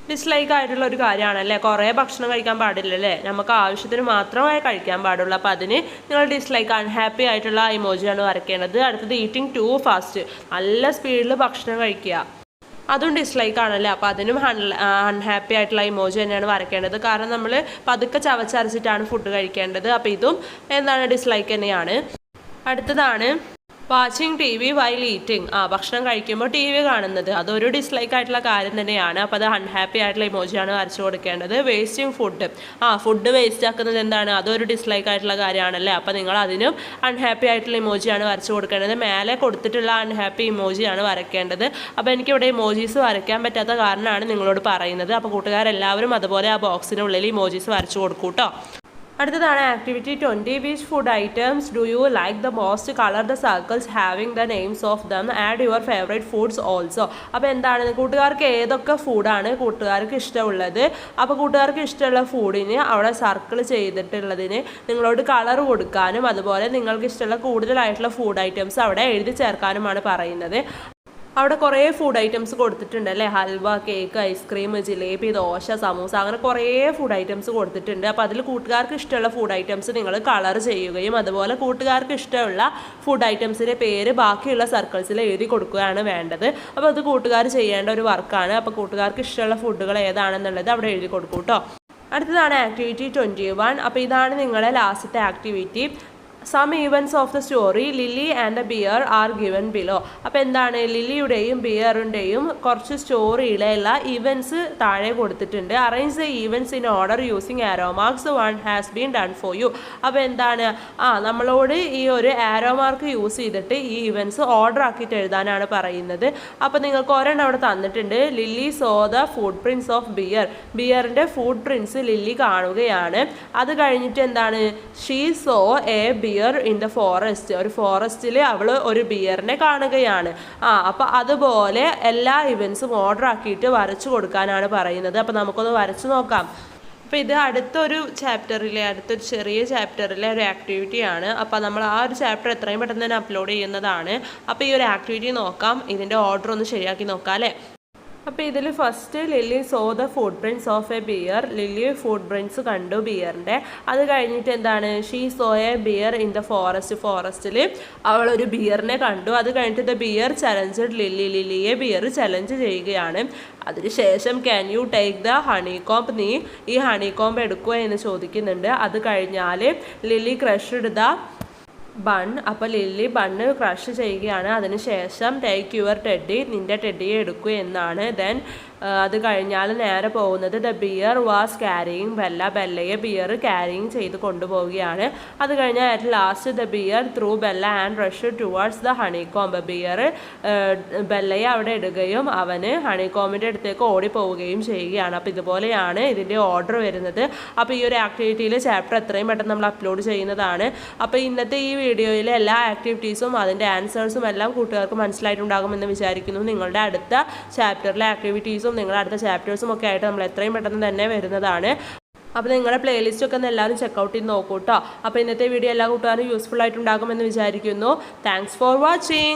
ഡിസ്ലൈക്ക് ആയിട്ടുള്ള ഒരു കാര്യമാണല്ലേ. കുറേ ഭക്ഷണം കഴിക്കാൻ പാടില്ലല്ലേ, നമുക്ക് ആവശ്യത്തിന് മാത്രമേ കഴിക്കാൻ പാടുള്ളൂ. അപ്പോൾ അതിന് നിങ്ങൾ ഡിസ്ലൈക്ക് അൺഹാപ്പി ആയിട്ടുള്ള ഇമോജിയാണ് വരയ്ക്കേണ്ടത്. അടുത്തത് ഈറ്റിംഗ് ടു ഫാസ്റ്റ്. നല്ല സ്പീഡിൽ ഭക്ഷണം കഴിക്കുക, അതും ഡിസ്ലൈക്ക് ആണല്ലേ. അപ്പോൾ അതിനും അൺഹാപ്പി ആയിട്ടുള്ള ഇമോജി തന്നെയാണ് വരയ്ക്കേണ്ടത്. കാരണം നമ്മൾ പതുക്കെ ചവച്ചരച്ചിട്ടാണ് ഫുഡ് കഴിക്കേണ്ടത്. അപ്പോൾ ഇതും എന്താണ്, ഡിസ്ലൈക്ക് തന്നെയാണ്. അടുത്തതാണ് watching T V while eating. ഭക്ഷണം കഴിക്കുമ്പോൾ ടി വി കാണുന്നത് അതൊരു ഡിസ്ലൈക്ക് ആയിട്ടുള്ള കാര്യം തന്നെയാണ്. അപ്പോൾ അത് അൺഹാപ്പി ആയിട്ടുള്ള ഇമോജിയാണ് വരച്ചു കൊടുക്കേണ്ടത്. Wasting food. ഫുഡ് വേസ്റ്റ് ആക്കുന്നത് എന്താണ്, അതൊരു ഡിസ്ലൈക്ക് ആയിട്ടുള്ള കാര്യമാണല്ലേ. അപ്പോൾ നിങ്ങൾ അതിനും അൺഹാപ്പി ആയിട്ടുള്ള ഇമോജിയാണ് വരച്ചു കൊടുക്കേണ്ടത്. മേലെ കൊടുത്തിട്ടുള്ള അൺഹാപ്പി ഇമോജിയാണ് വരയ്ക്കേണ്ടത്. അപ്പോൾ എനിക്കിവിടെ ഇമോജീസ് വരയ്ക്കാൻ പറ്റാത്ത കാരണമാണ് നിങ്ങളോട് പറയുന്നത്. അപ്പോൾ കൂട്ടുകാരെല്ലാവരും അതുപോലെ ആ ബോക്സിനുള്ളിൽ ഇമോജീസ് വരച്ചു കൊടുക്കൂ കേട്ടോ. അടുത്തതാണ് activity 20. Which food items do you like the most, colour the circles having the names of them, add your favourite foods also. അപ്പോൾ എന്താണ്, കൂട്ടുകാർക്ക് ഏതൊക്കെ ഫുഡാണ് കൂട്ടുകാർക്ക് ഇഷ്ടമുള്ളത്. അപ്പോൾ കൂട്ടുകാർക്ക് ഇഷ്ടമുള്ള ഫുഡിന് അവിടെ സർക്കിൾ ചെയ്തിട്ടുള്ളതിന് നിങ്ങളോട് കളർ കൊടുക്കാനും അതുപോലെ നിങ്ങൾക്ക് ഇഷ്ടമുള്ള കൂടുതലായിട്ടുള്ള ഫുഡ് ഐറ്റംസ് അവിടെ എഴുതി ചേർക്കാനുമാണ് പറയുന്നത്. അവിടെ കുറേ ഫുഡ് ഐറ്റംസ് കൊടുത്തിട്ടുണ്ട് അല്ലേ. ഹൽവ, കേക്ക്, ഐസ്ക്രീം, ജിലേബി, ദോശ, സമൂസ, അങ്ങനെ കുറേ ഫുഡ് ഐറ്റംസ് കൊടുത്തിട്ടുണ്ട്. അപ്പോൾ അതിൽ കൂട്ടുകാർക്ക് ഇഷ്ടമുള്ള ഫുഡ് ഐറ്റംസ് നിങ്ങൾ കളർ ചെയ്യുകയും അതുപോലെ കൂട്ടുകാർക്ക് ഇഷ്ടമുള്ള ഫുഡ് ഐറ്റംസിൻ്റെ പേര് ബാക്കിയുള്ള സർക്കിൾസിൽ എഴുതി കൊടുക്കുകയാണ് വേണ്ടത്. അപ്പോൾ അത് കൂട്ടുകാർ ചെയ്യേണ്ട ഒരു വർക്കാണ്. അപ്പോൾ കൂട്ടുകാർക്ക് ഇഷ്ടമുള്ള ഫുഡുകൾ ഏതാണെന്നുള്ളത് അവിടെ എഴുതി കൊടുക്കൂ കേട്ടോ. അടുത്തതാണ് ആക്ടിവിറ്റി 21. അപ്പോൾ ഇതാണ് നിങ്ങളെ ലാസ്റ്റത്തെ activity. Some events of the story Lily and the bear are given below. അപ്പോൾ എന്താണ്, ലില്ലിയുടെയും ബിയറിൻ്റെയും കുറച്ച് സ്റ്റോറിയിലുള്ള ഈവൻസ് താഴെ കൊടുത്തിട്ടുണ്ട്. Arrange the events in order using arrow marks, one has been done for you. അപ്പോൾ എന്താണ്, നമ്മളോട് ഈ ഒരു ആരോ മാർക്ക് യൂസ് ചെയ്തിട്ട് ഈ ഈവൻസ് ഓർഡർ ആക്കിയിട്ട് എഴുതാനാണ് പറയുന്നത്. അപ്പോൾ നിങ്ങൾക്ക് ഒരെണ്ണം അവിടെ തന്നിട്ടുണ്ട്. Lily saw the foot prints of bear. ബിയറിൻ്റെ ഫുഡ് പ്രിൻസ് ലില്ലി കാണുകയാണ്. അത് കഴിഞ്ഞിട്ട് എന്താണ്, she saw a bear in the forest. ഒരു ഫോറസ്റ്റിൽ അവൾ ഒരു ബിയറിനെ കാണുകയാണ്. അപ്പോൾ അതുപോലെ എല്ലാ ഇവൻസും ഓർഡർ ആക്കിയിട്ട് വരച്ചു കൊടുക്കാനാണ് പറയുന്നത്. അപ്പോൾ നമുക്കൊന്ന് വരച്ചു നോക്കാം. അപ്പോൾ ഇത് അടുത്തൊരു ചെറിയ ചാപ്റ്ററിലെ ഒരു ആക്ടിവിറ്റിയാണ്. അപ്പോൾ നമ്മൾ ആ ഒരു ചാപ്റ്റർ എത്രയും പെട്ടെന്ന് തന്നെ അപ്ലോഡ് ചെയ്യുന്നതാണ്. അപ്പോൾ ഈ ഒരു ആക്ടിവിറ്റി നോക്കാം, ഇതിൻ്റെ ഓർഡർ ഒന്ന് ശരിയാക്കി നോക്കാം അല്ലേ. അപ്പോൾ ഇതിൽ first Lily saw the foot prints of a bear. Lily foot prints കണ്ടു ബിയറിൻ്റെ. അത് കഴിഞ്ഞിട്ട് എന്താണ്, she saw a bear in the forest. ഫോറസ്റ്റിൽ അവൾ ഒരു ബിയറിനെ കണ്ടു. അത് കഴിഞ്ഞിട്ട് ദ ബിയർ ചലഞ്ചഡ് ലില്ലി. ലില്ലിയെ ബിയർ ചലഞ്ച് ചെയ്യുകയാണ്. അതിനുശേഷം can you take the honey comb. നീ ഈ ഹണി കോംബ് എടുക്കുക എന്ന് ചോദിക്കുന്നുണ്ട്. അത് കഴിഞ്ഞാൽ ലില്ലി ക്രഷ്ഡ് ദ ബൺ. അപ്പോൾ ലില്ലി ബണ്ണ് ക്രഷ് ചെയ്യുകയാണ്. അതിനുശേഷം ടേക്ക് യുവർ ടെഡി, നിന്റെ ടെഡിയെ എടുക്കൂ എന്നാണ്. ദെൻ അത് കഴിഞ്ഞാൽ നേരെ പോകുന്നത് the bear was carrying Bella, ബെല്ലയെ ബിയർ ക്യാരിയിങ് ചെയ്ത് കൊണ്ടുപോവുകയാണ്. അത് കഴിഞ്ഞാൽ at last the bear threw Bella and rush towards the honeycomb, bear ബെല്ലയെ അവിടെ ഇടുകയും അവന് ഹണികോമിൻ്റെ അടുത്തേക്ക് ഓടിപ്പോവുകയും ചെയ്യുകയാണ്. അപ്പോൾ ഇതുപോലെയാണ് ഇതിൻ്റെ ഓർഡർ വരുന്നത്. അപ്പോൾ ഈ ഒരു ആക്ടിവിറ്റിയിൽ ചാപ്റ്റർ എത്രയും പെട്ടെന്ന് നമ്മൾ അപ്ലോഡ് ചെയ്യുന്നതാണ്. അപ്പോൾ ഇന്നത്തെ ഈ വീഡിയോയിലെ എല്ലാ ആക്ടിവിറ്റീസും അതിൻ്റെ ആൻസേഴ്സും എല്ലാം കൂട്ടുകാർക്ക് മനസ്സിലായിട്ടുണ്ടാകുമെന്ന് വിചാരിക്കുന്നു. നിങ്ങളുടെ അടുത്ത ചാപ്റ്ററിലെ ആക്ടിവിറ്റീസും നിങ്ങളുടെ അടുത്ത ചാപ്റ്റേഴ്സും ഒക്കെ ആയിട്ട് നമ്മൾ എത്രയും പെട്ടെന്ന് തന്നെ വരുന്നതാണ്. അപ്പോൾ നിങ്ങളുടെ പ്ലേലിസ്റ്റ് ഒക്കെ ഒന്ന് എല്ലാവരും ചെക്കൗട്ട് ചെയ്ത് നോക്കൂ കേട്ടോ. അപ്പോൾ ഇന്നത്തെ വീഡിയോ എല്ലാ കൂട്ടുകാരും യൂസ്ഫുൾ ആയിട്ടുണ്ടാകുമെന്ന് വിചാരിക്കുന്നു. Thanks for watching.